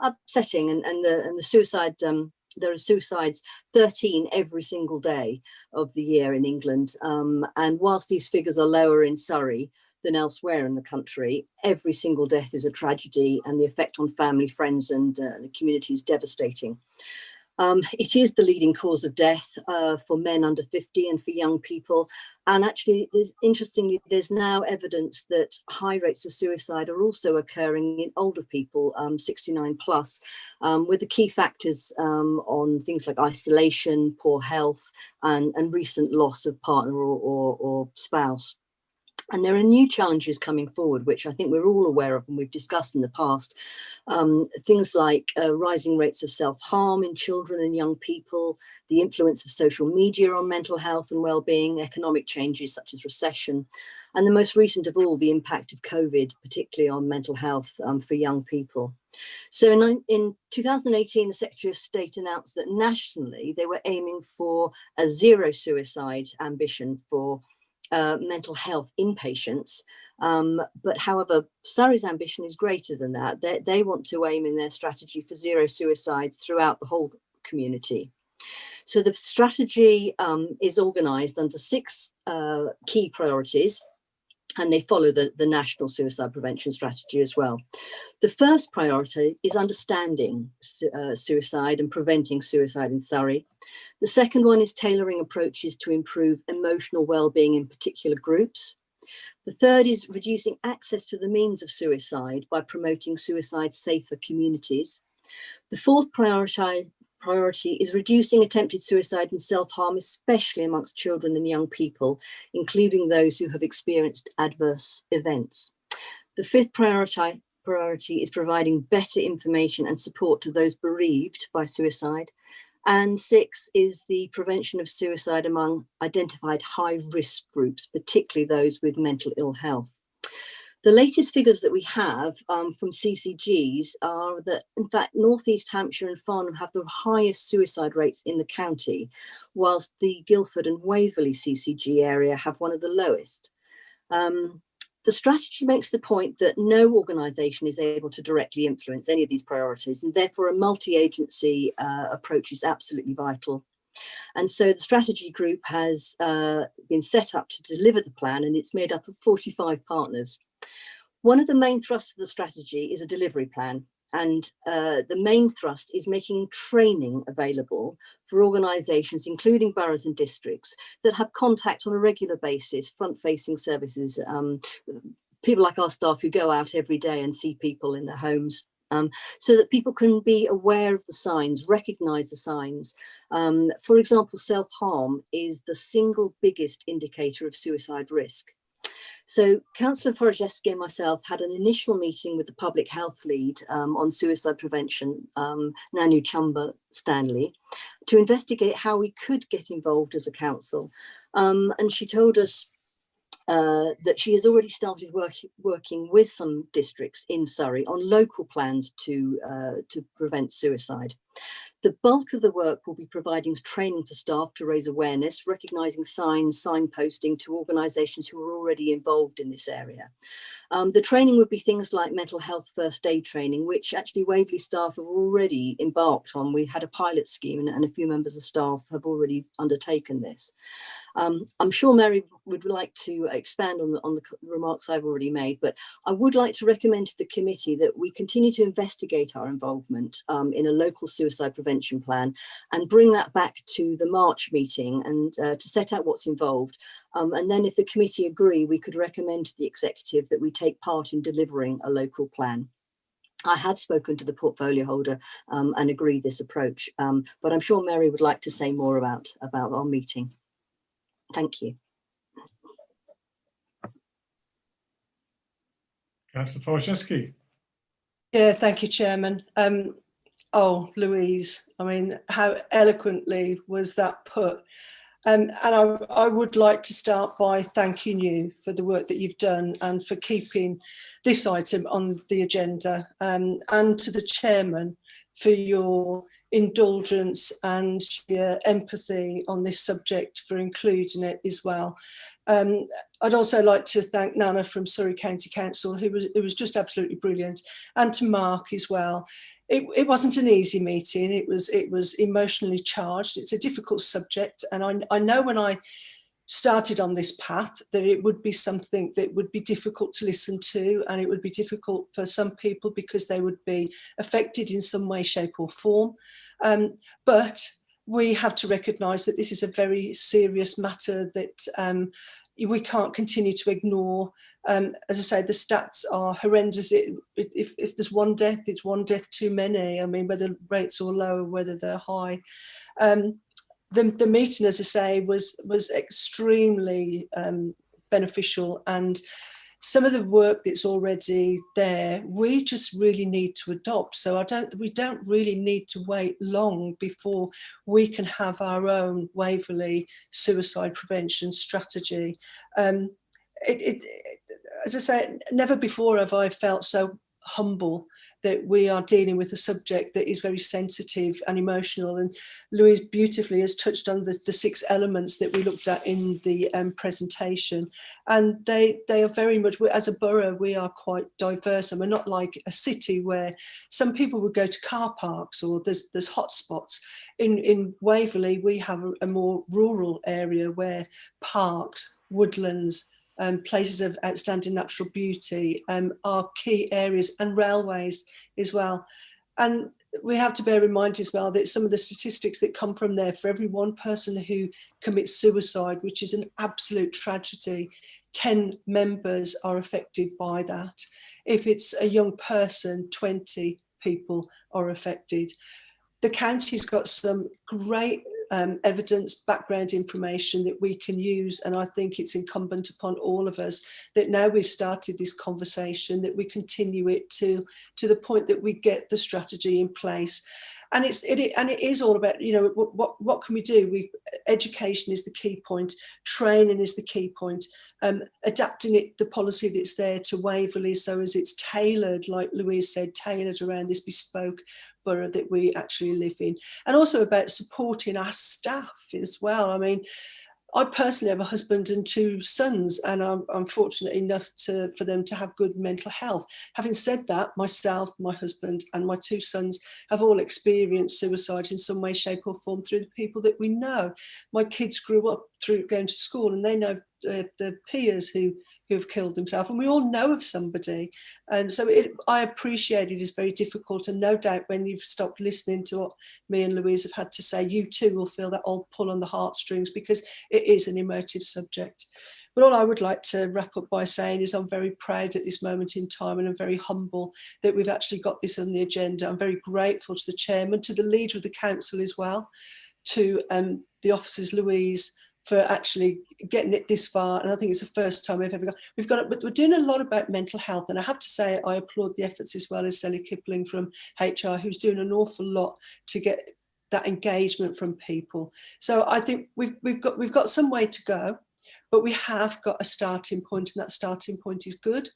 upsetting and the suicide there are suicides 13 every single day of the year in England. And whilst these figures are lower in Surrey than elsewhere in the country, every single death is a tragedy and the effect on family, friends and the community is devastating. It is the leading cause of death for men under 50 and for young people. And actually, interestingly, there's now evidence that high rates of suicide are also occurring in older people, 69 plus, with the key factors on things like isolation, poor health, and recent loss of partner or spouse. And there are new challenges coming forward, which I think we're all aware of and we've discussed in the past. Things like rising rates of self-harm in children and young people, the influence of social media on mental health and well-being, economic changes such as recession, and the most recent of all, the impact of COVID, particularly on mental health for young people. So in 2018, the Secretary of State announced that nationally they were aiming for a zero suicide ambition for mental health inpatients. But however, Surrey's ambition is greater than that. They want to aim in their strategy for zero suicides throughout the whole community. So the strategy is organised under 6 key priorities. and they follow the national suicide prevention strategy as well. The first priority is understanding suicide and preventing suicide in Surrey. The second one is tailoring approaches to improve emotional well-being in particular groups. The third is reducing access to the means of suicide by promoting suicide-safer communities. The fourth priority is reducing attempted suicide and self-harm, especially amongst children and young people, including those who have experienced adverse events. The fifth priority is providing better information and support to those bereaved by suicide. And six is the prevention of suicide among identified high-risk groups, particularly those with mental ill health. The latest figures that we have from CCGs are that, in fact, North East Hampshire and Farnham have the highest suicide rates in the county, whilst the Guildford and Waverley CCG area have one of the lowest. The strategy makes the point that no organisation is able to directly influence any of these priorities, and therefore a multi-agency approach is absolutely vital. And so the strategy group has been set up to deliver the plan, and it's made up of 45 partners. One of the main thrusts of the strategy is a delivery plan, and the main thrust is making training available for organisations, including boroughs and districts, that have contact on a regular basis, front-facing services, people like our staff who go out every day and see people in their homes, so that people can be aware of the signs, recognise the signs. For example, self-harm is the single biggest indicator of suicide risk. So Councillor Forrest-Jeske and myself had an initial meeting with the public health lead on suicide prevention, Nanu Chumba Stanley, to investigate how we could get involved as a council. And she told us that she has already started working with some districts in Surrey on local plans to prevent suicide. The bulk of the work will be providing training for staff to raise awareness, recognising signs, signposting to organisations who are already involved in this area. The training would be things like mental health first aid training, which actually Waverley staff have already embarked on. We had a pilot scheme and a few members of staff have already undertaken this. I'm sure Mary would like to expand on the remarks I've already made, but I would like to recommend to the committee that we continue to investigate our involvement in a local suicide prevention plan and bring that back to the March meeting and to set out what's involved. And then if the committee agree, we could recommend to the executive that we take part in delivering a local plan. I had spoken to the portfolio holder and agreed this approach, but I'm sure Mary would like to say more about our meeting. Thank you. Councillor Forrest-Jeske. Yeah, thank you, Chairman. Oh, Louise, I mean, how eloquently was that put? And I would like to start by thanking you for the work that you've done and for keeping this item on the agenda, and to the Chairman for your indulgence and your empathy on this subject, for including it as well. I'd also like to thank Nana from Surrey County Council, who was just absolutely brilliant, and to Mark as well. It wasn't an easy meeting. It was emotionally charged. It's a difficult subject, and I know when I started on this path that it would be something that would be difficult to listen to, and it would be difficult for some people because they would be affected in some way, shape or form. But we have to recognise that this is a very serious matter that we can't continue to ignore. As I say, the stats are horrendous. If there's one death, it's one death too many. I mean, whether rates are low or whether they're high. The meeting, as I say, was extremely beneficial, and some of the work that's already there, we just really need to adopt. So we don't really need to wait long before we can have our own Waverley suicide prevention strategy. As I say, never before have I felt so humble that we are dealing with a subject that is very sensitive and emotional. And Louise beautifully has touched on the 6 elements that we looked at in the presentation. And they are very much, as a borough, we are quite diverse, and we're not like a city where some people would go to car parks or there's hotspots. In Waverley, we have a more rural area where parks, woodlands, places of outstanding natural beauty are key areas, and railways as well. And we have to bear in mind as well that some of the statistics that come from there, for every one person who commits suicide, which is an absolute tragedy, 10 members are affected by that. If it's a young person, 20 people are affected. The county's got some great evidence, background information that we can use, and I think it's incumbent upon all of us that now we've started this conversation, that we continue it to the point that we get the strategy in place. And it is all about, you know, what can we do? Education is the key point, training is the key point, adapting the policy that's there to Waverley so as it's tailored, like Louise said, tailored around this bespoke borough that we actually live in, and also about supporting our staff as well. I mean, I personally have a husband and 2 sons, and I'm fortunate enough for them to have good mental health. Having said that, myself, my husband and my 2 sons have all experienced suicide in some way, shape or form through the people that we know. My kids grew up through going to school, and they know the peers who have killed themselves, and we all know of somebody. So I appreciate it is very difficult, and no doubt when you've stopped listening to what me and Louise have had to say, you too will feel that old pull on the heartstrings, because it is an emotive subject. But all I would like to wrap up by saying is I'm very proud at this moment in time, and I'm very humble that we've actually got this on the agenda. I'm very grateful to the chairman, to the leader of the council as well, to the officers, Louise, for actually getting it this far. And I think it's the first time we've ever got but we're doing a lot about mental health. And I have to say, I applaud the efforts as well as Sally Kipling from HR, who's doing an awful lot to get that engagement from people. So I think we've got some way to go, but we have got a starting point, and that starting point is good.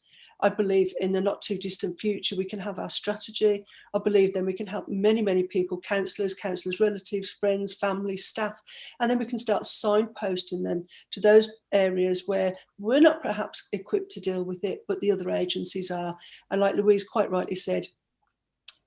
I believe in the not too distant future, we can have our strategy. I believe then we can help many, many people, councillors, relatives, friends, family, staff, and then we can start signposting them to those areas where we're not perhaps equipped to deal with it, but the other agencies are. And like Louise quite rightly said,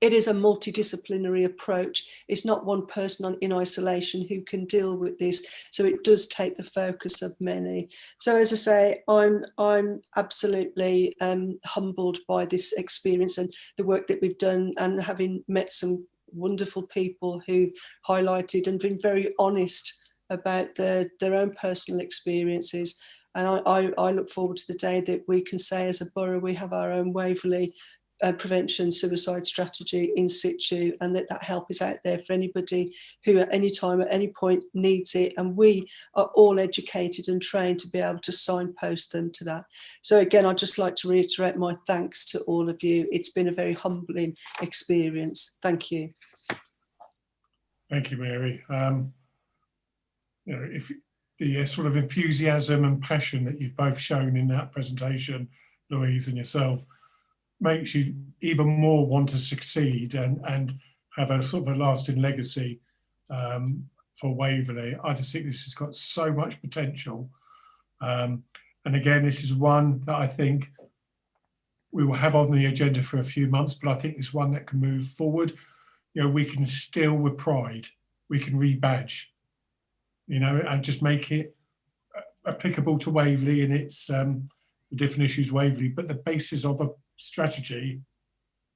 it is a multidisciplinary approach. It's not one person in isolation who can deal with this. So it does take the focus of many. So as I say, I'm absolutely humbled by this experience and the work that we've done, and having met some wonderful people who highlighted and been very honest about their own personal experiences. And I look forward to the day that we can say as a borough, we have our own Waverley prevention suicide strategy in situ, and that help is out there for anybody who at any time, at any point needs it. And we are all educated and trained to be able to signpost them to that. So again, I'd just like to reiterate my thanks to all of you. It's been a very humbling experience. Thank you. Thank you, Mary. You know, if the sort of enthusiasm and passion that you've both shown in that presentation, Louise and yourself, makes you even more want to succeed and have a sort of a lasting legacy for Waverley. I just think this has got so much potential. And again, this is one that I think we will have on the agenda for a few months, but I think it's one that can move forward. You know, we can still, with pride, we can rebadge, you know, and just make it applicable to Waverley and its the different issues Waverley, but the basis of a strategy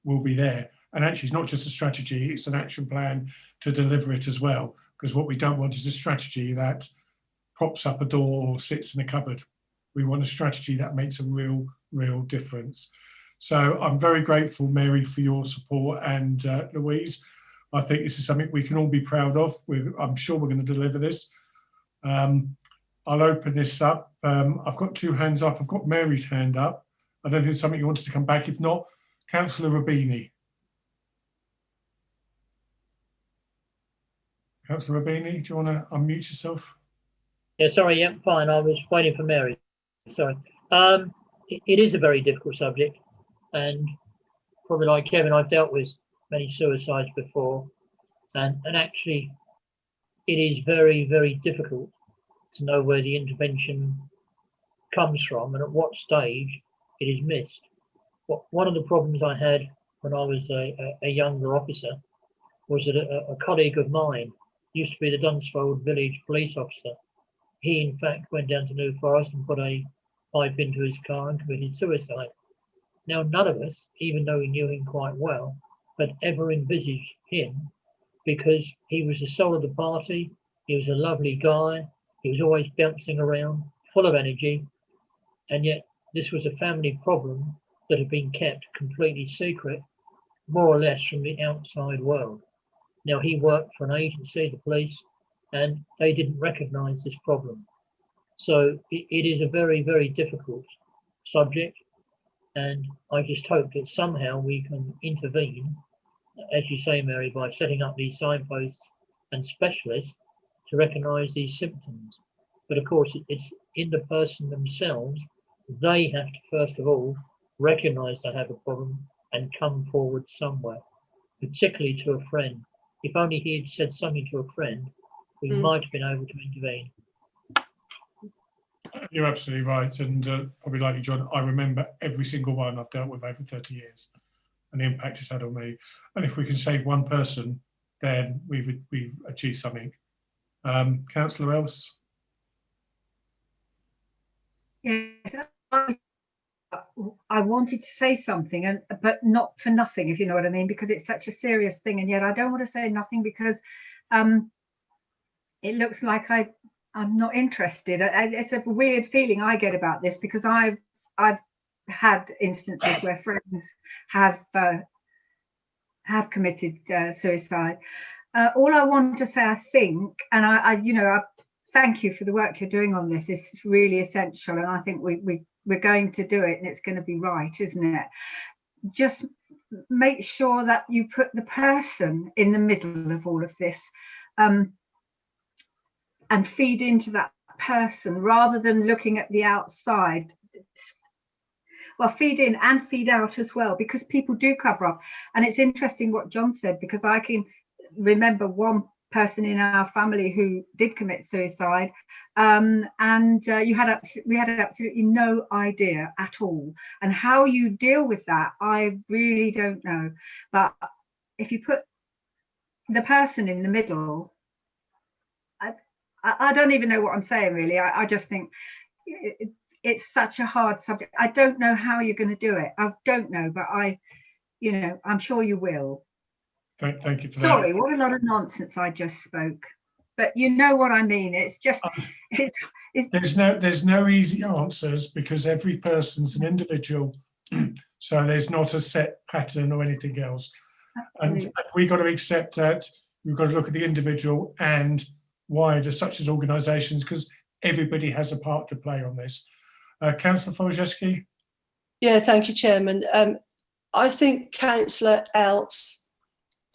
will be there. And actually, it's not just a strategy, it's an action plan to deliver it as well. Because what we don't want is a strategy that props up a door or sits in a cupboard. We want a strategy that makes a real difference. So I'm very grateful, Mary, for your support, and Louise. I think this is something we can all be proud of. I'm sure we're going to deliver this. I'll open this up. I've got 2 hands up. I've got Mary's hand up. I don't know if it's something you wanted to come back. If not, Councillor Rabini. Councillor Rabini, do you want to unmute yourself? Yeah, sorry, yeah, fine. I was waiting for Mary. Sorry. It is a very difficult subject, and probably like Kevin, I've dealt with many suicides before, and actually it is very, very difficult to know where the intervention comes from and at what stage it is missed. One of the problems I had when I was a younger officer was that a colleague of mine used to be the Dunsfold village police officer. He in fact went down to New Forest and put a pipe into his car and committed suicide. Now, none of us, even though we knew him quite well, had ever envisaged him, because he was the soul of the party. He was a lovely guy. He was always bouncing around, full of energy. And yet this was a family problem that had been kept completely secret, more or less, from the outside world. Now, he worked for an agency, the police, and they didn't recognise this problem. So it is a very, very difficult subject. And I just hope that somehow we can intervene, as you say, Mary, by setting up these signposts and specialists to recognise these symptoms. But of course, it's in the person themselves. They have to, first of all, recognise they have a problem and come forward somewhere, particularly to a friend. If only he had said something to a friend, we might have been able to intervene. You're absolutely right. And probably like you, John, I remember every single one I've dealt with over 30 years and the impact it's had on me. And if we can save one person, then we've achieved something. Councillor Else? Yes, I wanted to say something, but not for nothing, if you know what I mean, because it's such a serious thing, and yet I don't want to say nothing because it looks like I'm not interested. It's a weird feeling I get about this, because I've had instances where friends have committed suicide. All I want to say, I think, and I thank you for the work you're doing on this. It's really essential, and I think we're going to do it, and it's going to be right, isn't it? Just make sure that you put the person in the middle of all of this, and feed into that person rather than looking at the outside. Well, feed in and feed out as well, because people do cover up. And it's interesting what John said, because I can remember one person in our family who did commit suicide, and we had absolutely no idea at all. And how you deal with that, I really don't know. But if you put the person in the middle, I don't even know what I'm saying, really. I just think it's such a hard subject. I don't know how you're going to do it. I don't know, but I'm sure you will. Thank you for that. Sorry, what a lot of nonsense I just spoke. But you know what I mean. It's just there's no easy answers, because every person's an individual. So there's not a set pattern or anything else. Absolutely. And we got to accept that we've got to look at the individual and wider, such as organisations, because everybody has a part to play on this. Councillor Wojcicki? Yeah, thank you, Chairman. I think Councillor Else,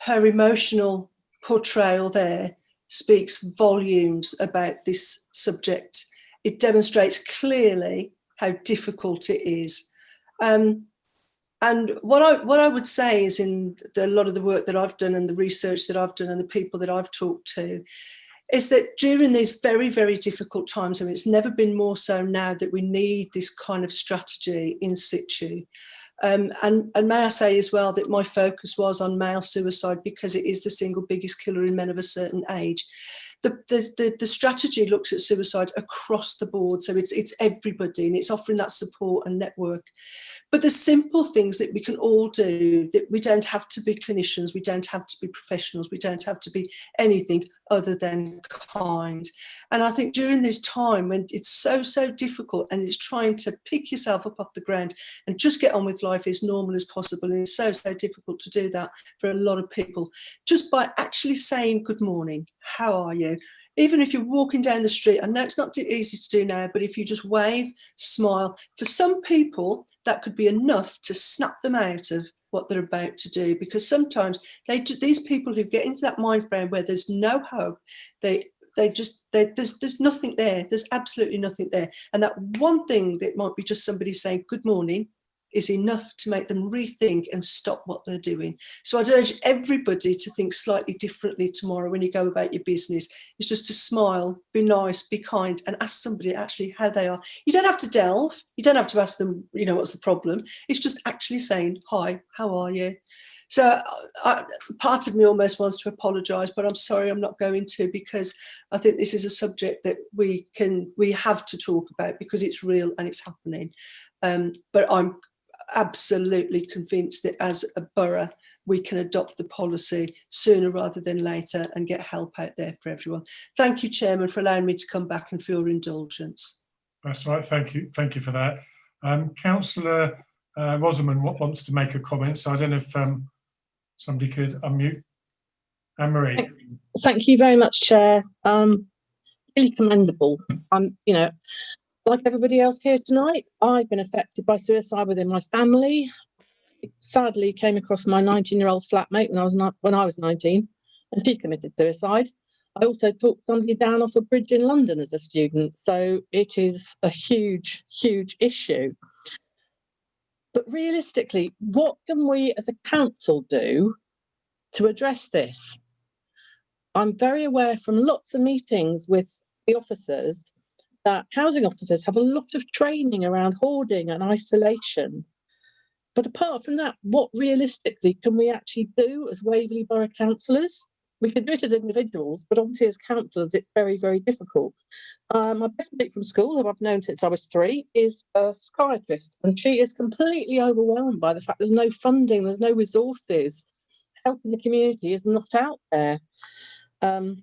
her emotional portrayal there speaks volumes about this subject. It demonstrates clearly how difficult it is. And what I would say is, in a lot of the work that I've done and the research that I've done and the people that I've talked to, is that during these very, very difficult times, and it's never been more so now, that we need this kind of strategy in situ. And may I say as well that my focus was on male suicide, because it is the single biggest killer in men of a certain age. The strategy looks at suicide across the board, so it's everybody, and it's offering that support and network. But the simple things that we can all do, that we don't have to be clinicians, we don't have to be professionals, we don't have to be anything other than kind. And I think during this time when it's so difficult, and it's trying to pick yourself up off the ground and just get on with life as normal as possible, and it's so difficult to do that for a lot of people, just by actually saying good morning, how are you? Even if you're walking down the street, I know it's not easy to do now, but if you just wave, smile, for some people, that could be enough to snap them out of what they're about to do. Because sometimes these people who get into that mind frame where there's no hope, there's nothing there. There's absolutely nothing there. And that one thing that might be just somebody saying good morning is enough to make them rethink and stop what they're doing. So I'd urge everybody to think slightly differently tomorrow when you go about your business. It's just to smile, be nice, be kind, and ask somebody actually how they are. You don't have to delve. You don't have to ask them, what's the problem. It's just actually saying, hi, how are you? So part of me almost wants to apologise, but I'm sorry, I'm not going to, because I think this is a subject that we have to talk about because it's real and it's happening. But I'm absolutely convinced that as a borough, we can adopt the policy sooner rather than later and get help out there for everyone. Thank you, Chairman, for allowing me to come back and for your indulgence. That's right. Thank you for that. Councillor Rosamond wants to make a comment, so I don't know if somebody could unmute. Anne-Marie. Thank you very much, Chair. Really commendable. You know, like everybody else here tonight, I've been affected by suicide within my family. Sadly, came across my 19-year-old flatmate when I was 19, and she committed suicide. I also talked somebody down off a bridge in London as a student, so it is a huge, huge issue. But realistically, what can we as a council do to address this? I'm very aware from lots of meetings with the officers that housing officers have a lot of training around hoarding and isolation. But apart from that, what realistically can we actually do as Waverley Borough councillors? We can do it as individuals, but obviously as councillors, it's very, very difficult. My best mate from school, who I've known since I was 3, is a psychiatrist, and she is completely overwhelmed by the fact there's no funding, there's no resources. Helping the community is not out there. In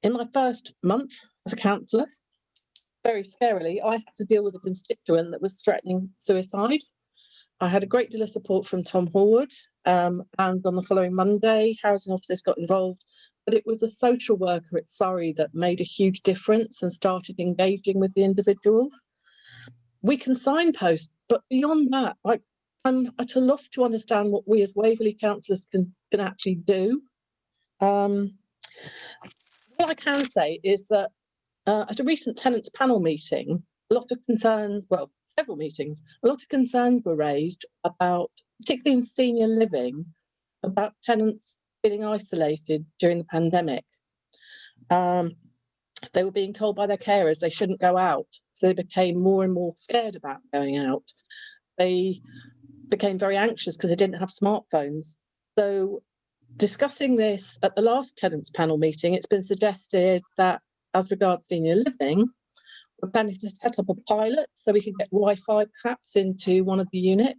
my first month as a councillor, very scarily, I had to deal with a constituent that was threatening suicide. I had a great deal of support from Tom Horwood, and on the following Monday, housing officers got involved, but it was a social worker at Surrey that made a huge difference and started engaging with the individual. We can signpost, but beyond that, I'm at a loss to understand what we as Waverley councillors can actually do. What I can say is that at a recent tenants panel meeting, a lot of concerns, well, several meetings, a lot of concerns were raised about, particularly in senior living, about tenants feeling isolated during the pandemic. They were being told by their carers they shouldn't go out, so they became more and more scared about going out. They became very anxious because they didn't have smartphones. So discussing this at the last tenants panel meeting, it's been suggested that as regards senior living, we're planning to set up a pilot so we can get Wi-Fi perhaps into one of the units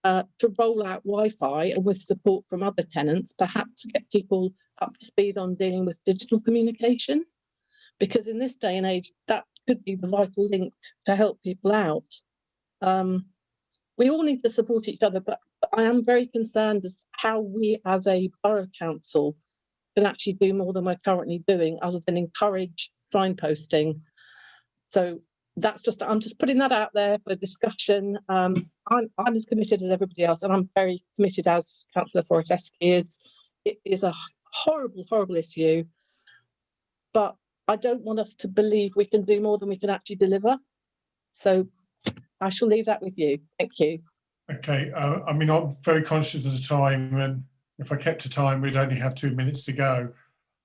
to roll out Wi-Fi, and with support from other tenants, perhaps get people up to speed on dealing with digital communication. Because in this day and age, that could be the vital link to help people out. We all need to support each other, but I am very concerned as how we as a borough council can actually do more than we're currently doing, other than encourage signposting. So I'm just putting that out there for discussion. I'm as committed as everybody else, and I'm very committed as Councillor Forrest is. It is a horrible, horrible issue, but I don't want us to believe we can do more than we can actually deliver. So I shall leave that with you. Thank you. Okay, I mean, I'm very conscious of the time, and if I kept to time, we'd only have 2 minutes to go.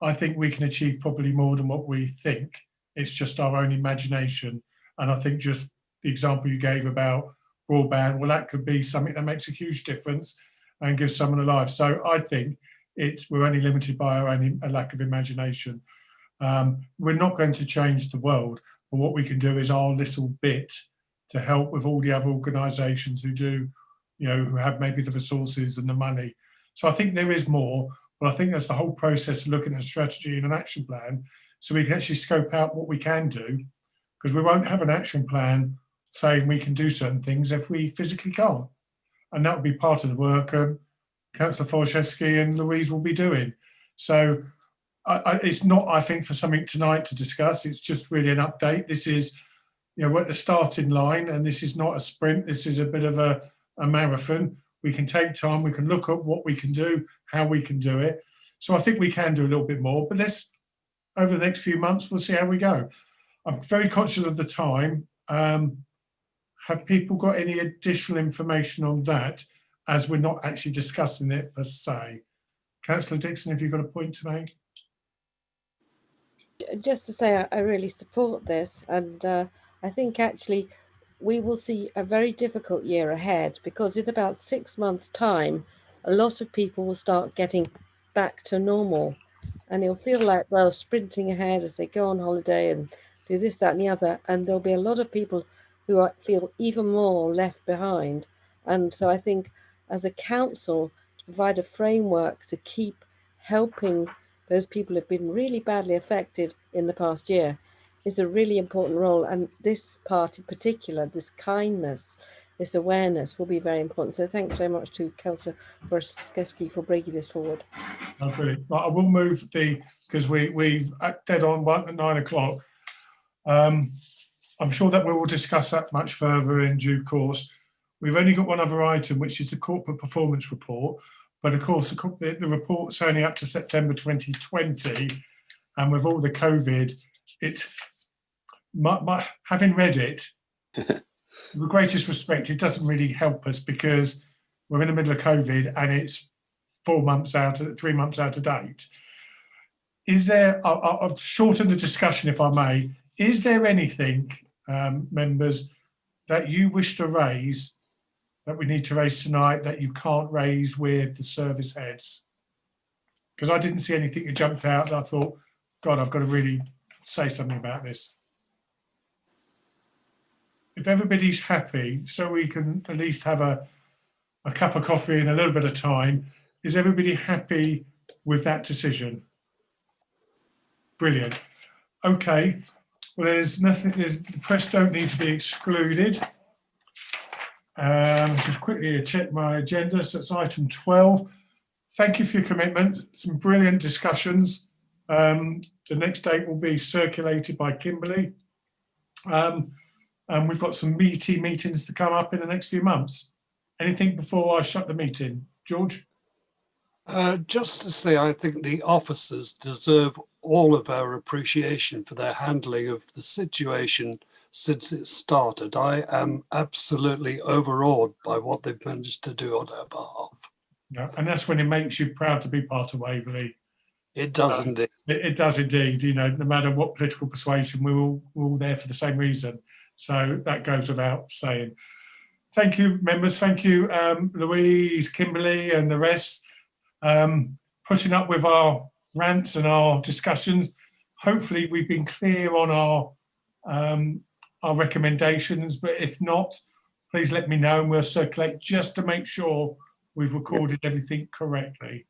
I think we can achieve probably more than what we think. It's just our own imagination. And I think just the example you gave about broadband, well, that could be something that makes a huge difference and gives someone a life. So I think we're only limited by our own lack of imagination. We're not going to change the world, but what we can do is our little bit to help with all the other organisations who do, who have maybe the resources and the money. So I think there is more, but I think that's the whole process of looking at a strategy and an action plan, so we can actually scope out what we can do, because we won't have an action plan saying we can do certain things if we physically can't. And that will be part of the work Councillor Forshevsky and Louise will be doing. So it's not, I think, for something tonight to discuss. It's just really an update. This is, we're at the starting line, and this is not a sprint. This is a bit of a marathon. We can take time. We can look at what we can do, how we can do it. So I think we can do a little bit more, but over the next few months, we'll see how we go. I'm very conscious of the time. Have people got any additional information on that, as we're not actually discussing it per se? Councillor Dixon, have you got a point to make? Just to say, I really support this, and I think actually we will see a very difficult year ahead, because in about 6 months' time, a lot of people will start getting back to normal, and it'll feel like they're sprinting ahead as they go on holiday and do this, that, and the other. And there'll be a lot of people who feel even more left behind. And so I think as a council, to provide a framework to keep helping those people who've been really badly affected in the past year is a really important role. And this part in particular, this kindness, this awareness will be very important. So thanks very much to Councillor Borskowski for bringing this forward. Oh, brilliant. Right, I will move because we've dead on at 9 o'clock. I'm sure that we will discuss that much further in due course. We've only got one other item, which is the corporate performance report. But of course, the report's only up to September 2020. And with all the COVID, having read it, with greatest respect, it doesn't really help us because we're in the middle of COVID and it's 3 months out of date. Is there, I'll shorten the discussion if I may, is there anything, members, that you wish to raise, that we need to raise tonight, that you can't raise with the service heads? Because I didn't see anything that jumped out and I thought, God, I've got to really say something about this. If everybody's happy, so we can at least have a cup of coffee and a little bit of time, is everybody happy with that decision? Brilliant. Okay. Well, there's nothing, the press don't need to be excluded. Just quickly check my agenda. So it's item 12. Thank you for your commitment. Some brilliant discussions. The next date will be circulated by Kimberly. And we've got some meetings to come up in the next few months. Anything before I shut the meeting? George? Just to say, I think the officers deserve all of our appreciation for their handling of the situation since it started. I am absolutely overawed by what they've managed to do on our behalf. Yeah, and that's when it makes you proud to be part of Waverley. It does indeed. It does indeed. You know, no matter what political persuasion, we're all there for the same reason. So that goes without saying. Thank you, members. Thank you, Louise, Kimberly, and the rest, putting up with our rants and our discussions. Hopefully, we've been clear on our recommendations. But if not, please let me know, and we'll circulate just to make sure we've recorded everything correctly.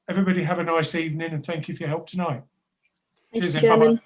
Everybody have a nice evening, and thank you for your help tonight. Cheers, and bye-bye.